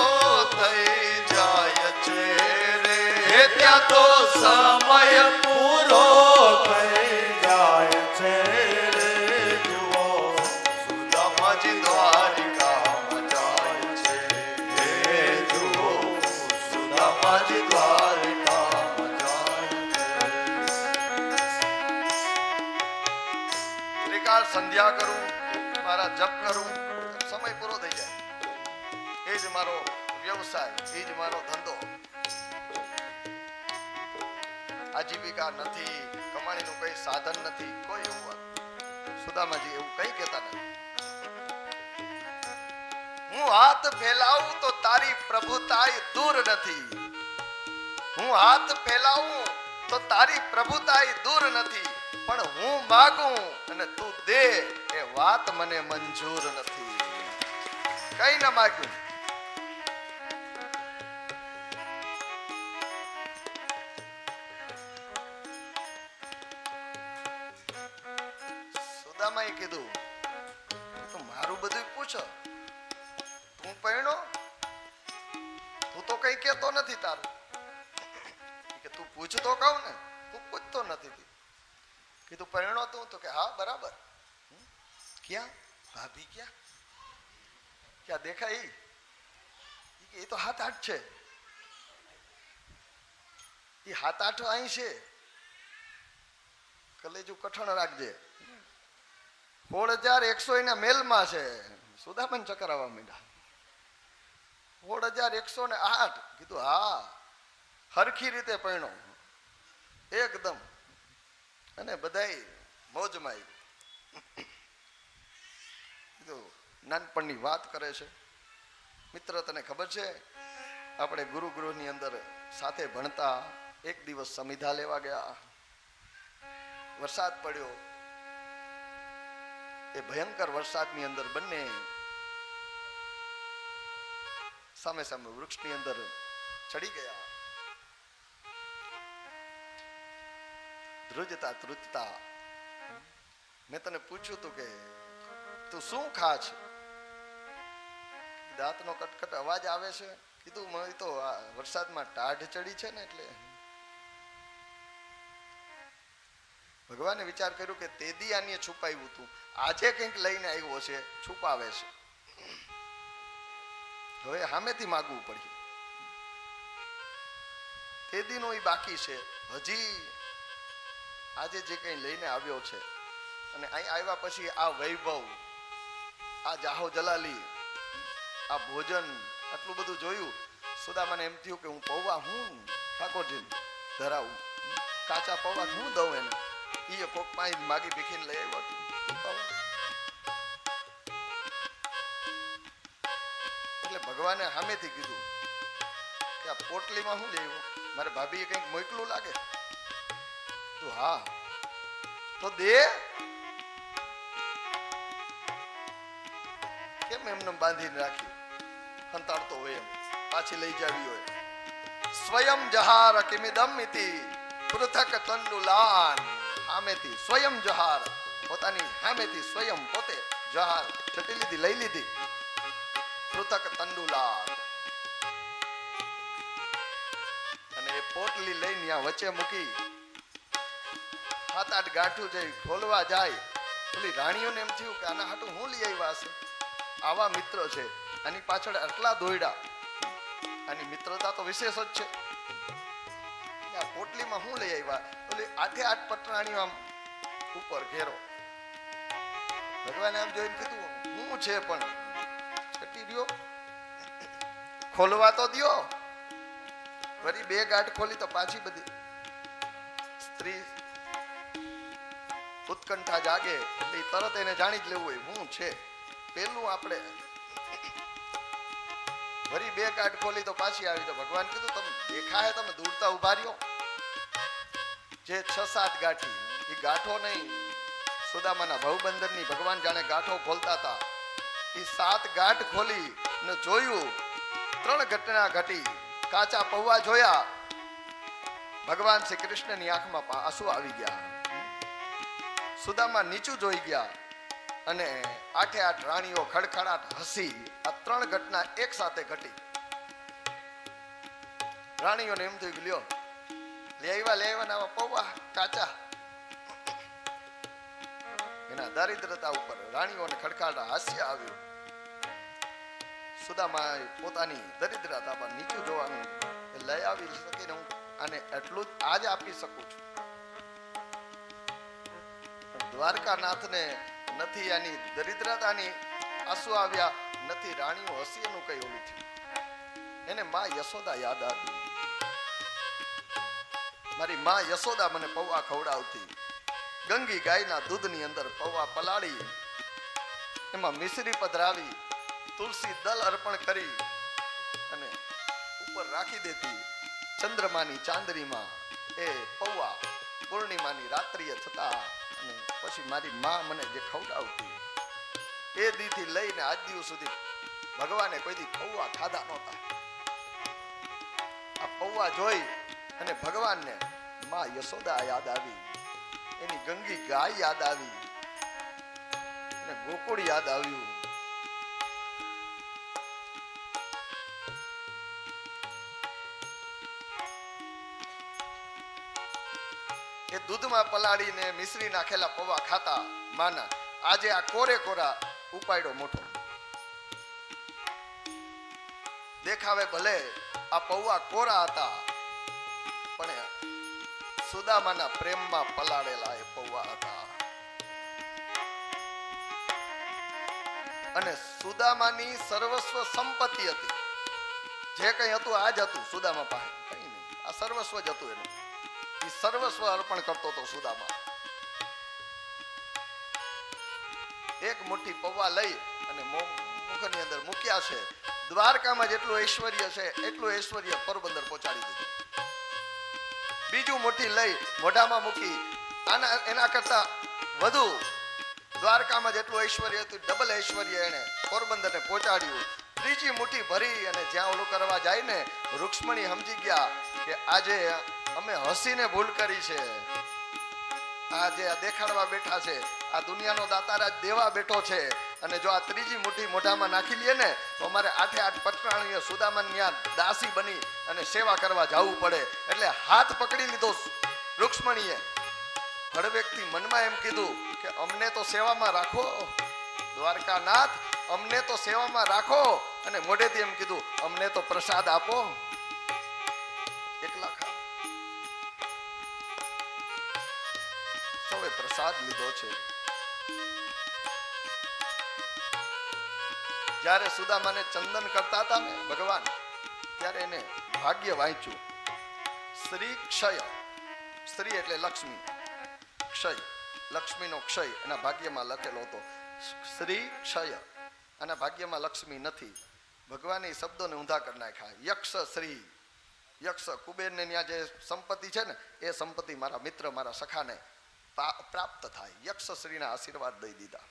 થઈ જાય છે રે. ત્યાં તો સમય પૂરો થઈ જાય છે રે. જુઓ સુદામાજી દ્વારિકામાં જાય છે હે. જુઓ સુદામાજી દ્વારિકામાં જાય છે. ત્રિકાળ સંધ્યા કરું, મારા જપ કરું, સમય પૂરો થઈ જાય. એ જ મારો વ્યવસાય, એ જ મારો ધંધો. આજીવિકા નથી, કમાણીનું કઈ સાધન નથી, કોઈ એવું વાત. સુદામાજી એવું કઈ કહેતા નથી. હું હાથ ફેલાવું તો તારી પ્રભુતાઈ દૂર નથી. હું હાથ ફેલાવું તો તારી પ્રભુતાઈ દૂર નથી. પણ હું માગું અને તું દે એ વાત મને મંજૂર નથી. કઈ ન માગ્યું. સુદામાએ કીધું તું મારું બધું પૂછો, તું પરણો, તું તો કઈ કેતો નથી. તારું કે તું પૂછતો કહું ને, તું પૂછતો નથી. કીધું પરણો તું? તો કે હા બરાબર. ક્યાં ભાભી? ક્યાં ક્યાં દેખાય? એ તો 7-8 છે. એ 7-8 અહીં છે. કલેજું કઠણ રાખજે. 16,100 એના મેલમાં છે. સુદામાને ચક્કર આવવા માંડ્યા. 16,108. કીધું હા, હરખી રીતે પરણો એકદમ. અને બધાય મોજમાં. કીધું નાનપણની વાત કરે છે. મિત્ર તને ખબર છે આપણે ગુરુગૃહની અંદર સાથે ભણતા, એક દિવસ સમિધા લેવા ગયા, વરસાદ પડ્યો, એ ભયંકર વરસાદની અંદર બંને સામે સામે વૃક્ષની અંદર ચડી ગયા. ધ્રુજતા ધ્રુજતા મેં તને પૂછ્યું તું કે તું શું ખા છે? દાંતનો કટકટ અવાજ આવે છે. કીધું મને તો આ વરસાદમાં ટાઢ ચડી છે ને એટલે. ભગવાને વિચાર કર્યો કે તેદી આને છુપાવ્યું હતું, આજે કંઈક લઈને આવ્યો છે, છુપાવે છે. હવે સામેથી માગવું પડ્યું. તેદીનો એ બાકી છે, હજી આજે જે કંઈ લઈને આવ્યો છે અને અહીં આવ્યા પછી આ વૈભવ, આ જાહો જલાલી, આ ભોજન, આટલું બધું જોયું. સુદામાને એમ થયું કે હું પૌવા હું ઠાકોરજી ધરાવું, કાચા પૌવા હું દઉં એને. એ કોક પાસે માગી ભીખીને લઈ આવ્યો હતો. એટલે ભગવાને સામેથી કીધું કે આ પોટલીમાં શું લેવું? મારે ભાભીએ કંઈક મોકલું લાગે. તો હા તો દે. કેમ એમને બાંધીને રાખી? હંતાડતો હોય એમ, પાછી લઈ જાવી હોય. સ્વયં જહાર કિમિદમ ઇતિ પૃથક તંડુલાન. સામેથી સ્વયં જહાર, પોતાની સામેથી સ્વયં પોતે જહાર છટી લીધી, લઈ લીધી. પૃથક તંડુલાન. અને એ પોટલી લઈને ત્યાં વચ્ચે મૂકી 7-8 ગાંઠું જઈ ખોલવા જાય. પેલી રાણીઓને એમ થયું કે આના હાટું હું લઈ આવ્યા છે? આવા મિત્ર છે, આની પાછળ આટલા દોયડા, આની મિત્રતા તો વિશેષ જ છે. આ પોટલીમાં હું લઈ આવ્યા? ઓલી 8 પટરાણીઓ આમ ઉપર ઘેરો. ભગવાને આમ જોઈને કીધું હું છે પણ છટી રહ્યો, ખોલવા તો દ્યો. વળી 2 ગાંઠ ખોલી તો પાછી બધી સ્ત્રી ઉત્કંઠા જાગે એટલે તરત એને જાણી જ લેવું હોય હું છે. પેલું આપણે વળી 2 ગાંઠ ખોલી તો પાછી આવી. તો ભગવાન કીધું તમે દેખાય, તમે દૂરતા ઉભા રહ્યો. જે 6-7 ગાંઠી, એ ગાંઠો નહીં, સુદામાના ભવબંધનની ભગવાન જાણે ગાંઠો ખોલતા હતા. એ 7 ગાંઠ ખોલી ને જોયું, 3 ઘટના ઘટી. કાચા પૌવા જોયા, ભગવાન શ્રી કૃષ્ણની આંખમાં આંસુ આવી ગયા. સુદામા નીચું જોઈ ગયા અને 8 રાણીઓ ખડખડાટ હસી. આ 3 ઘટના એક સાથે ઘટી. રાણીઓને એમ થયું કે લ્યો લેવા ના પૌવા કાચા. એના દારિદ્રતા ઉપર રાણીઓને ખડખડાટ હાસ્ય આવ્યું. સુદામા પોતાની દરિદ્રતા પર નીચું જોવાનું લઈ આવી શકીને હું આને એટલું જ આજ આપી શકું છું. દ્વારકાનાથને નથી આની દરિદ્રતાની આંસુ આવ્યા, નથી રાણીઓ હસી એનું કઈ ઓલું થયું. એને માં યશોદા યાદ આવી. મારી માં યશોદા મને પૌવા ખવડાવતી. ગંગી ગાયના દૂધની અંદર પૌવા પલાળી, એમાં મિશ્રી પધરાવી, તુલસી દલ અર્પણ કરી અને ઉપર રાખી દેતી. ચંદ્રમાની ચાંદરીમાં એ પૌવા પૂર્ણિમાની રાત્રિએ થતા અને પછી મારી માં મને જે ખવડાવતી એ દીથી લઈને આજ દિવસ સુધી ભગવાને કોઈ દી પૌવા ખાધા નહોતા. આ પૌવા જોઈ અને ભગવાનને માં યશોદા યાદ આવી, એની ગંગી ગાય યાદ આવી અને ગોકુળ યાદ આવ્યું. એ દૂધમાં પલાળીને મિશ્રી નાખેલા પૌવા ખાતા માના. આજે આ કોરે કોરા ઉપાડ્યો મોટો. દેખાવે ભલે આ પૌવા કોરા હતા, પણ સુદામાના પ્રેમમાં પલાળેલા એ પૌવા હતા. અને સુદામાની સર્વસ્વ સંપત્તિ હતી. જે કઈ હતું આ જ હતું સુદામા પાસે, કઈ નહીં. આ સર્વસ્વ જ હતું એનું. એ સર્વસ્વ અર્પણ કરતો હતો સુદામા. એક મુઠ્ઠી પૌવા લઈ અને મુખની અંદર મૂક્યા છે. દ્વારકામાં જેટલું ઐશ્વર્ય છે એટલું ઐશ્વર્ય પોરબંદર પહોંચાડી દીધું. બીજું મુઠ્ઠી લઈ મોઢામાં મૂકી, એના કરતા વધુ દ્વારકામાં જેટલું ઐશ્વર્ય હતું ડબલ ઐશ્વર્ય એને પોરબંદરને પહોંચાડ્યું. ત્રીજી મુઠ્ઠી ભરી અને જ્યાં ઓલું કરવા જાય ને રૂક્ષ્મણી સમજી ગયા કે આજે અમે હસીને ભૂલ કરી છે. આજે આ દેખાડવા બેઠા છે, આ દુનિયાનો દાતારાજ દેવા બેઠો છે, અને જો આ ત્રીજી મુઠ્ઠી મોઢામાં નાખી લઈએ ને તો અમારે 8 પટરાણીએ સુદામાની ત્યાં દાસી બની અને સેવા કરવા જવું પડે. એટલે હાથ પકડી લીધો રૂક્ષ્મણીએ. હળવેકથી મનમાં એમ કીધું કે અમને તો સેવામાં રાખો દ્વારકાનાથ, અમને તો સેવામાં રાખો, અને મોઢેથી એમ કીધું અમને તો પ્રસાદ આપો. એકલા ખા. સૌએ પ્રસાદ લીધો છે. જ્યારે સુદામાને ચંદન કરતા હતા ને ભગવાન, ત્યારે એને ભાગ્ય વાંચ્યું. શ્રી ક્ષય, શ્રી એટલે લક્ષ્મી, ક્ષય લક્ષ્મીનો ક્ષય એના ભાગ્યમાં લખેલો હતો. શ્રી ક્ષય અને ભાગ્યમાં લક્ષ્મી નથી. ભગવાને શબ્દોને ઊંધા કરી નાખ્યા. યક્ષ શ્રી, યક્ષ કુબેરને ત્યાં જે સંપત્તિ છે ને એ સંપત્તિ મારા મિત્ર મારા સખાને પ્રાપ્ત થાય. યક્ષ શ્રીના આશીર્વાદ દઈ દીધા.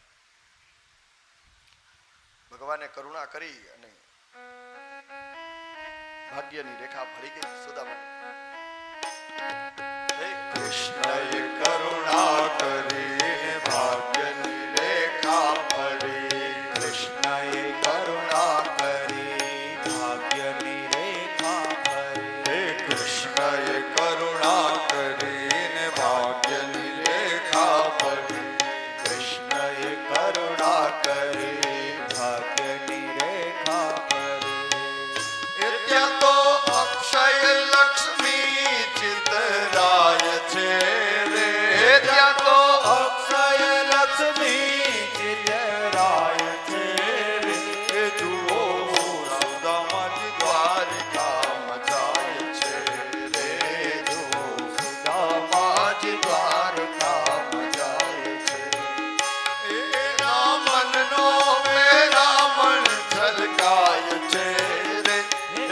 ભગવાને કરુણા કરી અને ભાગ્યની રેખા ભરી ગઈ સુદામાને. કૃષ્ણએ કરુણા કરી ભાગ્યની રેખા ફળી. કૃષ્ણએ કરુણા કરી ભાગ્યની રેખા ફળી. કૃષ્ણએ કરુણા કરીને ભાગ્યની રેખા ફળી. કૃષ્ણએ કરુણા કરી ભાગ્યની રેખા ફળી. ત્યાં તો અક્ષય લક્ષ્મી ચિતરાય છે રે. ત્યાં તો અક્ષય લક્ષ્મી ચિતરાય છે રે. જુઓ સુદામાજી દ્વારિકામાં જાય છે રે. જુઓ સુદામાજી દ્વારિકામાં જાય છે. એના મનનો મેરામણ છલકાય છે રે.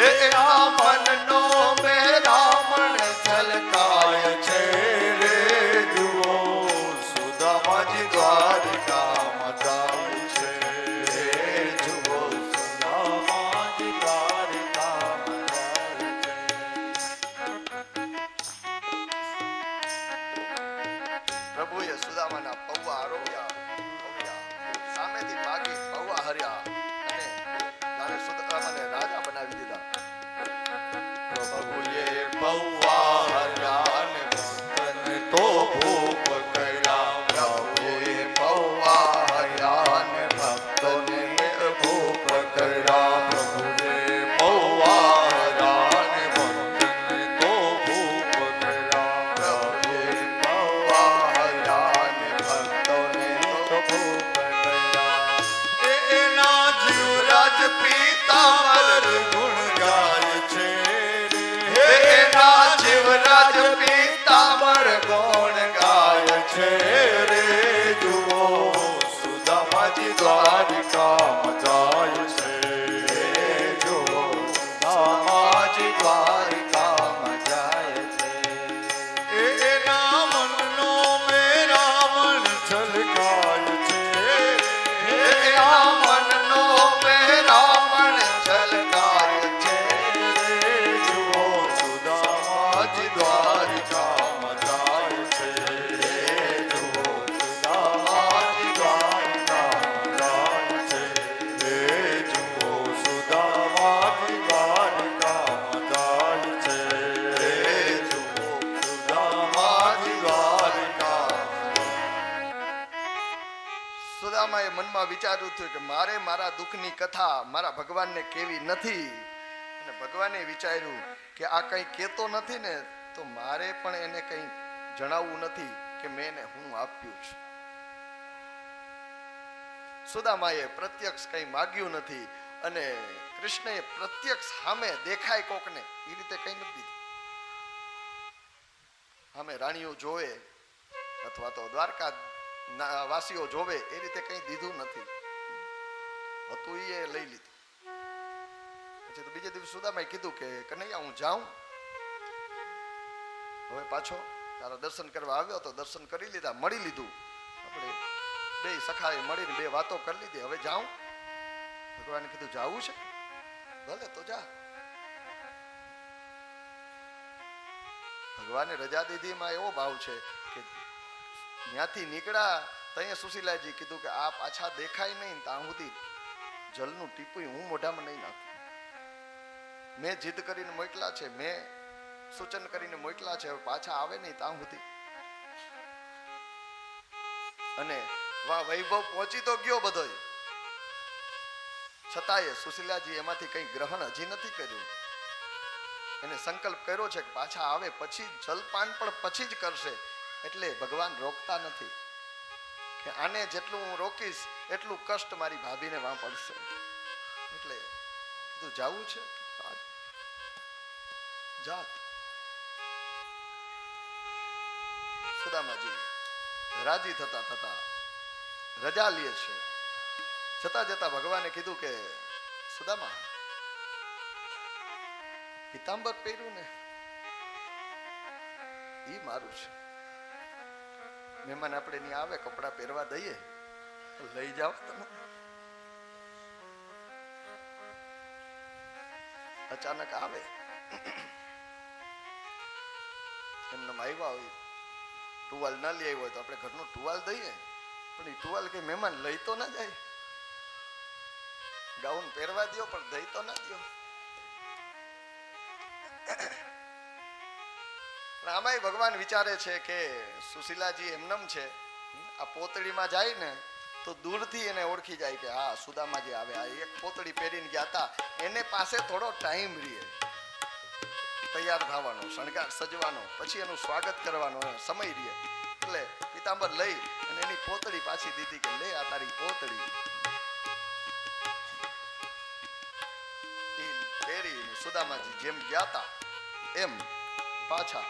એના મનનો મેરામણ છલકાય છે રે. જુઓ સુદામાજી દ્વારિકામાં જાય છે રે. જુઓ સુદામાજી દ્વારિકામાં જાય છે. પ્રભુએ સુદામાના પૌવા આરોગ્યા. સામેથી ભાગી પૌવા હર્યા અને જાણે સુદામાને રાજા બનાવી દીધા. પ્રભુએ પૌવા હર્યા ને ભક્તને તો ભૂપ કર્યા. પ્રભુએ પૌવા હર્યા ને ભક્તોને ભૂપ કર્યા. પ્રભુએ પૌવા હર્યા ને ભક્તને તો ભૂપ કર્યા. પ્રભુએ પૌવા હર્યા ને ભક્તોને તો ભૂપ કર્યા. એના જીવરાજ પીતાંબર ગુણ ગાય છે રે. એના જીવરાજ પીતાંબર ગુણ ગાય છે રે. જુઓ સુદામાજી દ્વારિકામાં જાય છે રે. જુઓ સુદામાજી દ્વારિકામાં જાય છે. એના મનનો મેરામણ છલકાય છે. એના મનનો મેરામણ છલકાય છે રે. જુઓ સુદામાજી દ્વારિકામાં જાય છે રે. જુઓ સુદામાજી દ્વારિકામાં જાય છે રે. જુઓ સુદામાજી દ્વારિકામાં જાય છે રે. જુઓ સુદામાજી દ્વારિકામાં. સુદામાએ મનમાં વિચાર્યું હતું કે મારે મારા દુઃખની કથા મારા ભગવાનને કેવી નથી, અને ભગવાને વિચાર્યું કે આ કંઈ કહેતો નથી ને તો મારે પણ એને કંઈ જણાવવું નથી કે મેં એને હું આપ્યું છું. સુદામાએ પ્રત્યક્ષ કંઈ માગ્યું નથી અને કૃષ્ણએ પ્રત્યક્ષ સામે દેખાય કોકને એ રીતે કંઈ નથી દીધું. સામે રાણીઓ જોવે અથવા તો દ્વારકા વાસીઓ જોવે એ રીતે કંઈ દીધું નથી. હતું એ લઈ લીધું. પછી તો બીજે દિવસે સુદામાએ કીધું કે કનૈયા હું જાઉં, હવે પાછો તારા દર્શન કરવા આવ્યો તો દર્શન કરી લીધા, મળી લીધું, આપણે બે સખાએ મળીને બે વાતો કરી લીધી. હવે જાઉં? ભગવાને કીધું જાવું છે, ભલે તો જા. ભગવાને રજા દીધીમાં એવો ભાવ છે કે ત્યાંથી નીકળ્યા ત્યાં સુશીલાજી કીધું કે આ પાછા દેખાય નહીં ત્યાં સુધી જલનું ટીપું હું મોઢામાં નહીં નાખું. મેં જીદ કરીને મોકલા છે, મેં સૂચન કરીને મોકલા છે, હવે પાછા આવે નહીં ત્યાં સુધી. અને વાહ વૈભવ પહોંચી તો ગયો બધો, છતાંય સુશીલાજી એમાંથી કઈ ગ્રહણ હજી નથી કર્યું. એને સંકલ્પ કર્યો છે કે પાછા આવે પછી જલપાન પણ પછી જ કરશે. એટલે ભગવાન રોકતા નથી કે આને જેટલું હું રોકીશ એટલું કષ્ટ મારી ભાભીને વાં પડશે. એટલે કીધું જાવું છે, જાત. સુદામાજી રાજી થતા થતા રજા લે છે. જતા જતા ભગવાને કીધું કે સુદામા, પિતાંબર પહેર્યું ને ઈ મારું છે. મહેમાન આપણે ની આવે કપડા પહેરવા દઈએ તો લઈ જાઓ તમે. અચાનક આવે એમને આવ્યા હોય, ટુવાલ ના લઈ આવ્યો હોય તો આપણે ઘરનો ટુવાલ દઈએ, પણ એ ટુવાલ કે મહેમાન લઈ તો ના જાય. ગાઉન પહેરવા દો પણ દઈ તો ના દો. પણ આમાંય ભગવાન વિચારે છે કે સુશીલાજી એમનેમ છે, આ પોતળીમાં જાય ને તો દૂરથી એને ઓળખી જાય કે હા સુદામાજી આવે. આ એક પોતળી પહેરીને ગયા હતા, એને પાસે થોડો ટાઈમ રહે તૈયાર થવાનો, શણગાર સજવાનો, પછી એનું સ્વાગત કરવાનો સમય રહે. એટલે પિતાંબર લઈ અને એની પોતળી પાછી દીધી કે લે આ તારી પોતળી. પહેરી સુદામાજી જેમ ગયા હતા એમ પાછા.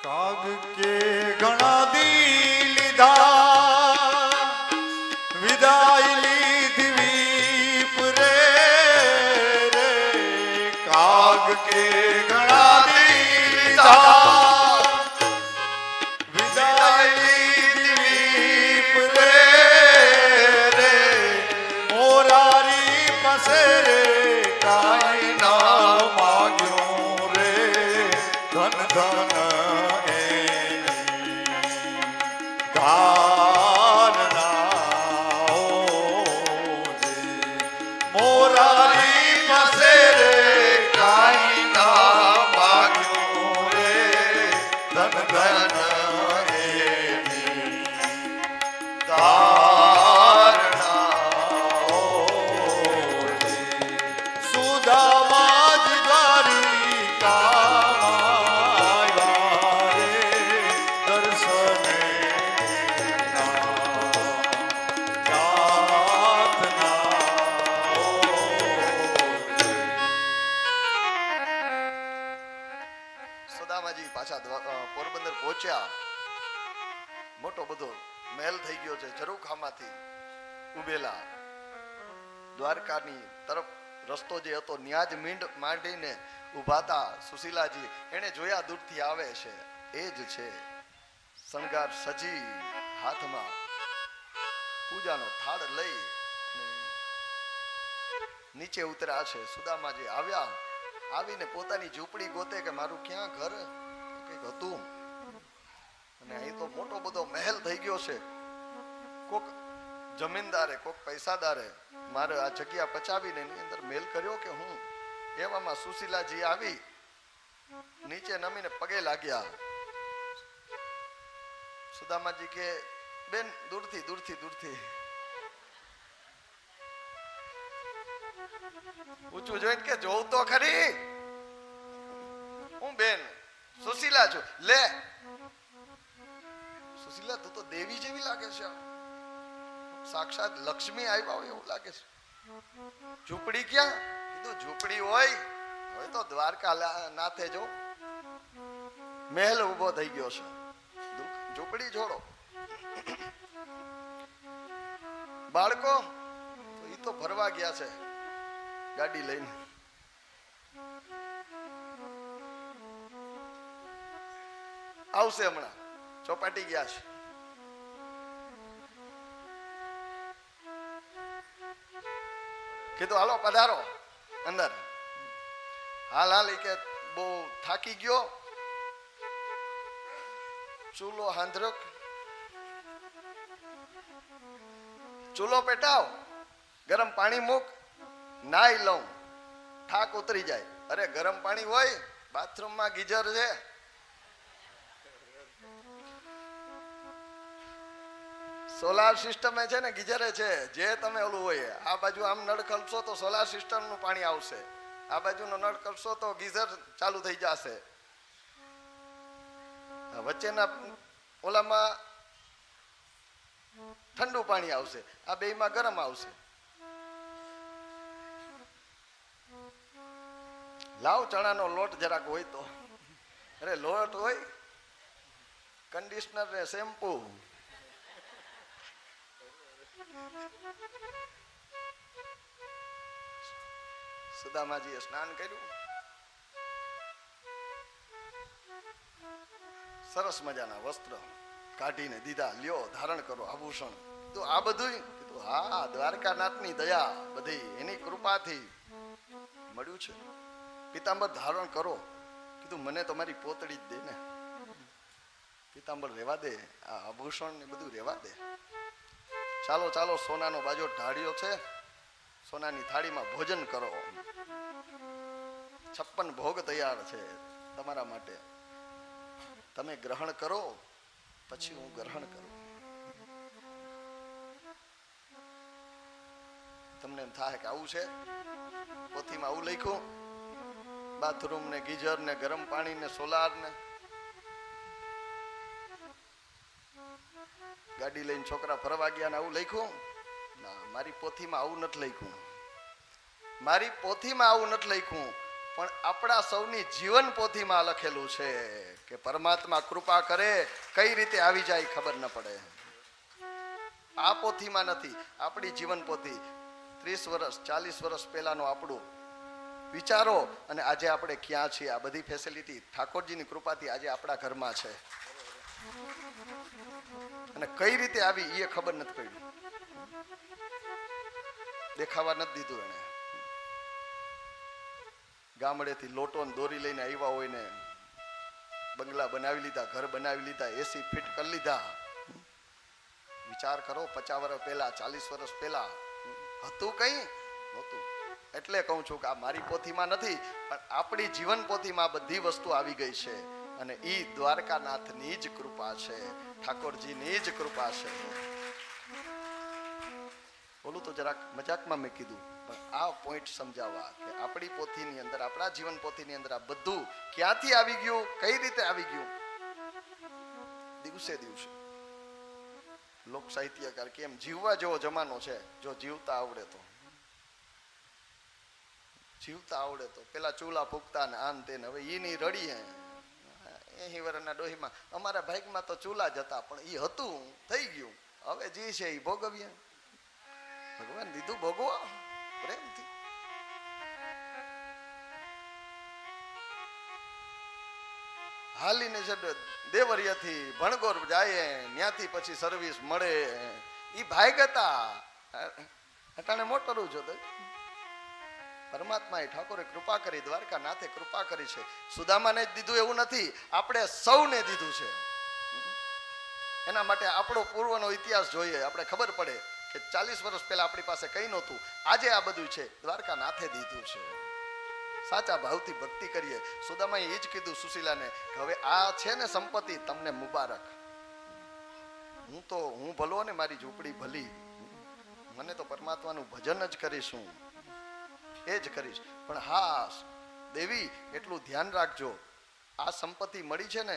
કાગ કે ઘણા દી લીધા, વિદાય લીધી વીપ રે રે. કાગ કે ઘણા દી લીધા, વિદાય લીધી વીપ રે રે. મોરારી પાસે રે કાઈ ના માગ્યો રે, ધન ધન પોરબંદર પહોંચ્યા. મોટો બધો મહેલ થઈ ગયો છે, ઝરૂખામાંથી ઉભેલા. દ્વારકાની તરફ રસ્તો જે હતો ન્યાજ મીંડ માંડીને ઉભા હતા સુશીલાજી. એને જોયા દૂરથી આવે છે, એ જ છે શણગાર સજી, હાથમાં પૂજાનો થાળ લઈ નીચે ઉતર્યા છે. સુદામાજી આવ્યા, આવીને પોતાની ઝૂંપડી ગોતે કે મારું ક્યાં ઘર કંઈક હતું. અને અહીં તો મોટો બધો મહેલ થઈ ગયો છે. કોક જમીનદારે કોક પૈસાદારે મારે આ જગ્યા પચાવીને એની અંદર મેલ કર્યો કે હું. એવામાં સુશીલાજી આવી, નીચે નમીને પગે લાગ્યા. સુદામાજી કે બેન દૂરથી દૂરથી દૂરથી ઊંચું જોઈને કે જોઉં તો ખરી, હું બેન સુશીલા છું. લે સુશીલા તું તો દેવી જેવી લાગે છે, સાક્ષાત લક્ષ્મી આવ્યા હોય એવું લાગે છે. ઝૂંપડી ક્યાં? કીધું ઝૂંપડી હોય તો દ્વારકા નાથે જો મહેલ ઉભો થઈ ગયો છે, ઝૂંપડી છોડો. બાળકો એ તો ફરવા ગયા છે ગાડી લઈને. આવશે હમણાં, ચોપાટી ગયા છે. કીધું હાલો પધારો અંદર. હાલ હાલ ઈ કે બહુ થાકી ગયો, ચૂલો હાંધરો, ચૂલો પેટાવ, ગરમ પાણી મૂક, નાઈ લઉં, થાક ઉતરી જાય. અરે ગરમ પાણી હોય, બાથરૂમમાં ગીઝર છે. સોલાર સિસ્ટમ છે ને, ગીઝરે છે. જે તમે ઓલું હોય આ બાજુ આમ નળ ખલશો તો સોલાર સિસ્ટમ નું પાણી આવશે, આ બાજુનો નળ કરશો તો ગીઝર ચાલુ થઈ જશે. વચ્ચેના ઓલામાં ઠંડુ પાણી આવશે, આ બેયમાં ગરમ આવશે. લાવ ચણાનો લોટ જરાક હોય તો. અરે લોટ હોય, કન્ડિશનર ને શેમ્પુ. સુદામાજીએ સ્નાન કર્યું, સરસ મજાના વસ્ત્ર કાઢીને દીધા, લ્યો ધારણ કરો આભૂષણ. તો આ બધું કીધું હા દ્વારકાનાથની દયા, બધી એની કૃપાથી મળ્યું છે. પિતાંબર ધારણ કરો. કીધું મને તમારી પોતડી જ દે ને, પિતાંબર રહેવા દે, આ આભૂષણ ને બધું રહેવા દે. ચાલો ચાલો સોનાનો બાજો ઢાળ્યો છે, સોનાની થાળીમાં ભોજન કરો. 56 ભોગ તૈયાર છે તમારા માટે, તમે ગ્રહણ કરો, પછી હું ગ્રહણ કરું. તમને એમ થાય કે આવું છે, પોથીમાં આવું લખ્યું, બાથરૂમ ને ગીઝર ને ગરમ પાણી ને સોલાર ને ગાડી લઈને છોકરા ફરવા ગયા ને આવું લખ્યું? ના, મારી પોથીમાં આવું નથી લખ્યું. મારી પોથીમાં આવું નથી લખ્યું, પણ આપણા સૌની જીવન પોથીમાં લખેલું છે કે પરમાત્મા કૃપા કરે, કઈ રીતે આવી જાય ખબર ન પડે. આ પોથીમાં નથી, આપણી જીવન પોથી 30 વર્ષ 40 વર્ષ પહેલાનું આપણું વિચારો, અને આજે આપણે ક્યાં છીએ. આ બધી ફેસિલિટી ઠાકોરજીની કૃપાથી આજે આપણા ઘરમાં છે, અને કઈ રીતે આવી એ ખબર નથી પડી. દેખાવા નથી દીધું એને. ગામડેથી લોટો ને દોરી લઈને આવ્યા હોય ને બંગલા બનાવી લીધા, ઘર બનાવી લીધા, એસી ફિટ કરી લીધા. વિચાર કરો, 50 વર્ષ પહેલા 40 વર્ષ પહેલા હતું કઈ નહોતું. એટલે કહું છું કે આ મારી પોથીમાં નથી, પણ આપણી જીવન પોથીમાં બધી વસ્તુ આવી ગઈ છે, અને ઈ દ્વારકાનાથની જ કૃપા છે, ઠાકોરજીની જ કૃપા છે. બોલું તો જરાક મજાકમાં મેં કીધું, પણ આ પોઈન્ટ સમજાવવા કે આપણી પોથીની અંદર, આપણા જીવન પોથીની અંદર આ બધું ક્યાંથી આવી ગયું, કઈ રીતે આવી ગયું. દિવસે દિવસે લોક સાહિત્યકાર કેમ જીવવા જેવો જમાનો છે, જો જીવતા આવડે તો. જીવતા આવડે તો. પેલા ચૂલા ફૂકતા ને આન તેને, હવે ઈની રડી હે 80 વર્ષના ડોહીમાં. અમારા ભાગમાં તો ચૂલા જ હતા, પણ ઈ હતું, થઈ ગયું. હવે જે છે એ ભોગવીએ. ભગવાન દીધું ભોગવો પ્રેમથી. હાલીને છે દેવરિયાથી ભણગોર જાય, ત્યાંથી પછી સર્વિસ મળે. ઈ ભાગ હતા, અટાણે મોટરું જોતો. પરમાત્માએ ઠાકોરે કૃપા કરી, દ્વારકાનાથે કૃપા કરી છે. સુદામાને જ દીધું એવું નથી, આપણે સૌને દીધું છે. એના માટે આપણો પૂર્વનો ઇતિહાસ જોઈએ, આપણે ખબર પડે કે 40 વર્ષ પહેલા આપણી પાસે કઈ નહોતું, આજે આ બધું છે, દ્વારકાનાથે દીધું છે. સાચા ભાવથી ભક્તિ કરીએ. સુદામાએ એ જ કીધું સુશીલાને કે હવે આ છે ને સંપત્તિ, તમને મુબારક. હું ભલો ને મારી ઝૂંપડી ભલી, મને તો પરમાત્માનું ભજન જ કરીશું, એ જ કરીશ. પણ હા દેવી, એટલું ધ્યાન રાખજો, આ સંપત્તિ મળી છે ને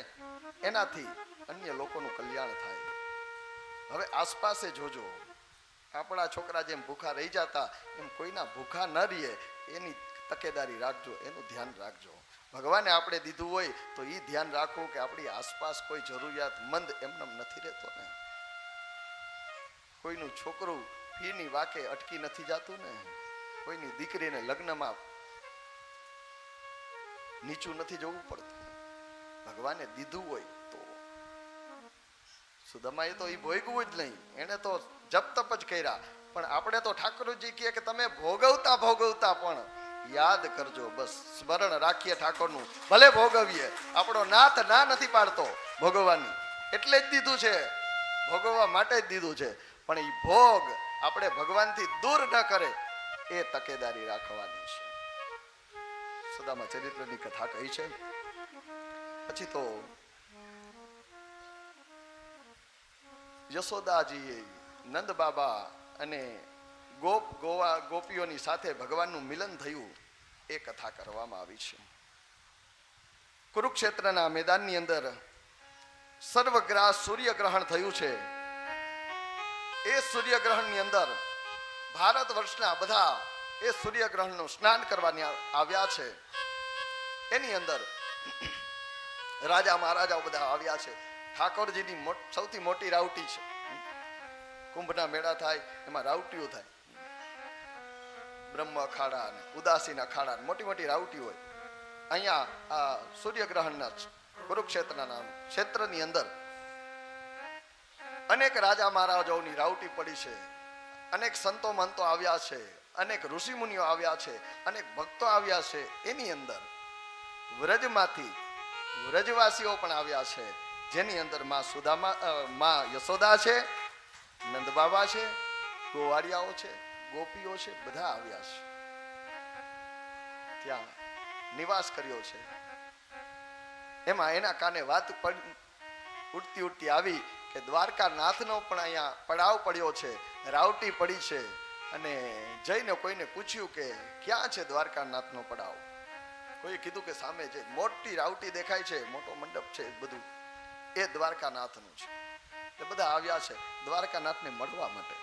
એનાથી અન્ય લોકોનું કલ્યાણ થાય. હવે આસપાસે જોજો, આપણા છોકરા જેમ ભૂખા રહી જતા એમ કોઈના ભૂખા ન રહીએ, એની તકેદારી રાખજો, એનું ધ્યાન રાખજો. ભગવાને આપણે દીધું હોય તો એ ધ્યાન રાખવું કે આપણી આસપાસ કોઈ જરૂરિયાતમંદ એમને નથી રહેતો ને. કોઈનું છોકરું ફીની વાકે અટકી નથી જતું ને, કોઈની દીકરીને લગ્નમાં નીચું નથી જવું પડતું. ભગવાને દીધું હોય તો. સુદામાએ તો એ ભોગવું જ નહીં, એને તો જપ તપ જ કર્યા. પણ આપણે તો ઠાકોરજી કહે કે તમે ભોગવતા ભોગવતા પણ યાદ કરજો. બસ સ્મરણ રાખીએ ઠાકોરનું, ભલે ભોગવીએ. આપણો નાથ ના નથી પાડતો ભોગવવાની, એટલે જ દીધું છે, ભોગવવા માટે જ દીધું છે. પણ એ ભોગ આપણે ભગવાનથી દૂર ન કરે એ તકેદારી રાખવાની છે. સુદામા ચરિત્રની કથા કહી છે. પછી તો યશોદાજી, નંદ બાબા અને ગોપીઓની સાથે ભગવાનનું મિલન થયું એ કથા કરવામાં આવી છે. કુરુક્ષેત્રના મેદાનની અંદર સર્વગ્રાસ સૂર્યગ્રહણ થયું છે. એ સૂર્યગ્રહણની અંદર ભારત વર્ષના બધા એ સૂર્યગ્રહણનું સ્નાન કરવાની આવ્યા છે. એની અંદર રાજા મહારાજાઓ બધા આવ્યા છે. ઠાકોરજીની સૌથી મોટી રાવટી છે. કુંભના મેળા થાય એમાં રાવટીઓ થાય. બ્રહ્મ અખાડા અને ઉદાસીના અખાડા મોટી મોટી રાવટી હોય. અહીંયા આ સૂર્યગ્રહણના કુરુક્ષેત્રના ક્ષેત્રની અંદર અનેક રાજા મહારાજાઓની રાવટી પડી છે. અનેક સંતો મંતો આવ્યા છે, અનેક ઋષિ મુનિઓ આવ્યા છે, અનેક ભક્તો આવ્યા છે. એની અંદર વ્રજમાંથી વ્રજવાસીઓ પણ આવ્યા છે, જેની અંદર માં યશોદા છે, નંદ બાબા છે, ગોવાળિયાઓ છે, ગોપીઓ છે, બધા આવ્યા છે. ત્યાં નિવાસ કર્યો છે. એમાં એના કાને વાત ઉડતી ઉડતી આવી કે દ્વારકા નાથનો પણ અહીંયા પડાવ પડ્યો છે, રાવટી પડી છે. અને જઈને કોઈને પૂછ્યું કે ક્યાં છે દ્વારકા નાથનો પડાવ. કોઈએ કીધું કે સામે જે મોટી રાવટી દેખાય છે, મોટો મંડપ છે, બધું એ દ્વારકા નાથનું છે. એ બધા આવ્યા છે દ્વારકા નાથને મળવા માટે.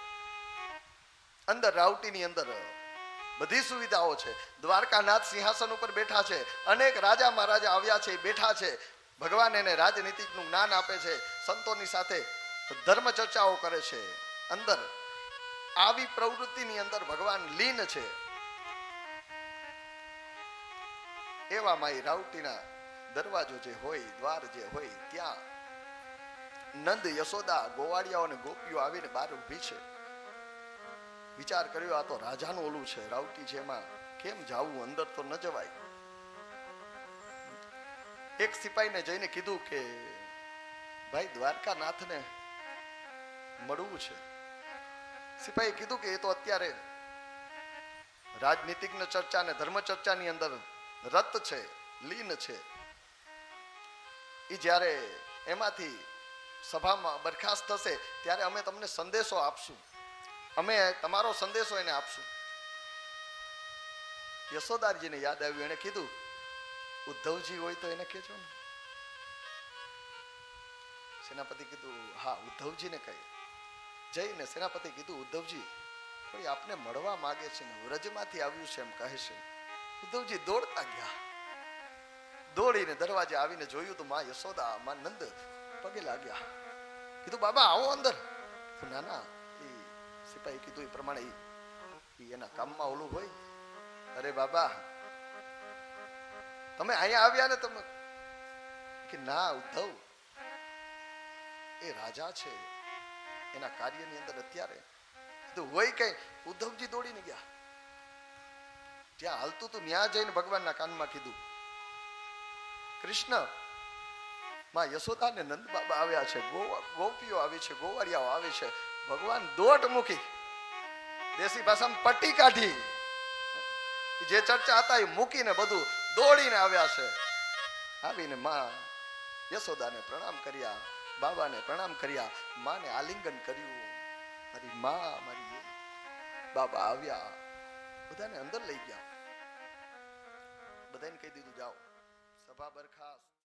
અંદર રાવટીની અંદર બધી સુવિધાઓ છે. દ્વારકાનાથ સિંહાસન ઉપર બેઠા છે. અનેક રાજા મહારાજા આવ્યા છે, બેઠા છે. ભગવાન એને રાજનીતિકનું જ્ઞાન આપે છે. સંતોની સાથે ધર્મ ચર્ચાઓ કરે છે. અંદર આવી પ્રવૃત્તિની અંદર ભગવાન લીન છે. એવામાં એ રાવટીના દરવાજો જે હોય, દ્વાર જે હોય, ત્યાં નંદ યશોદા ગોવાળિયાઓ અને ગોપીઓ આવીને બહાર ઊભી છે. વિચાર કર્યો આ તો રાજાનું ઓલું છે, રાવટી છે, એમાં કેમ જાવું, અંદર તો ન જવાય. એક સિપાહીને જઈને કીધું કે ભાઈ દ્વારકાનાથને મળવું છે. સિપાહીએ કીધું કે એ તો અત્યારે રાજનીતિક ચર્ચા ને ધર્મ ચર્ચાની અંદર રત છે, લીન છે. એ જ્યારે એમાંથી સભામાં બરખાસ્ત થશે ત્યારે અમે તમને સંદેશો આપશું, અમે તમારો સંદેશો એને આપશું. યશોદાજીને યાદ આવ્યું. એને કીધું ઉદ્ધવજી હોય તો એને કહેજો ને. સેનાપતિ કીધું હા ઉદ્ધવજીને કહે. જઈને સેનાપતિ કીધું ઉદ્ધવજી કોઈ આપને મળવા માંગે છે ને વ્રજમાંથી આવ્યું છે એમ કહે છે. ઉદ્ધવજી દોડતા ગયા. દોડીને દરવાજે આવીને જોયું તો માં યશોદા, માં નંદ પગે લાગ્યા. કીધું બાબા આવો અંદર. ના ના, એ સિપાહી કીધું એ પ્રમાણે એના કામમાં ઓલું હોય. અરે બાબા તમે અહીંયા આવ્યા ને, તમે કે ના ઉદ્ધવ એ રાજા છે, એના કાર્યની અંદર અત્યારે કીધું હોય કઈ. ઉદ્ધવજી દોડીને ગયા. જ્યાં હાલતું તું ત્યાં જઈને ભગવાનના કાનમાં કીધું કૃષ્ણ, માં યશોદા ને નંદ બાબા આવ્યા છે, ગોપીઓ આવી છે, ગોવાળિયાઓ આવે છે. ભગવાન દોટ મૂકી, દેશી ભાષામાં પટ્ટી કાઢી, જે ચર્ચા હતા એ મૂકીને બધું દોડીને આવ્યા છે. આવીને માં યશોદાને પ્રણામ કર્યા, બાબાને પ્રણામ કર્યા, માને આલિંગન કર્યું. મારી માં, મારી બાબા આવ્યા, બધાને અંદર લઈ ગયા. બધાને કહી દીધું જાઓ, સભા બરખાસ્ત.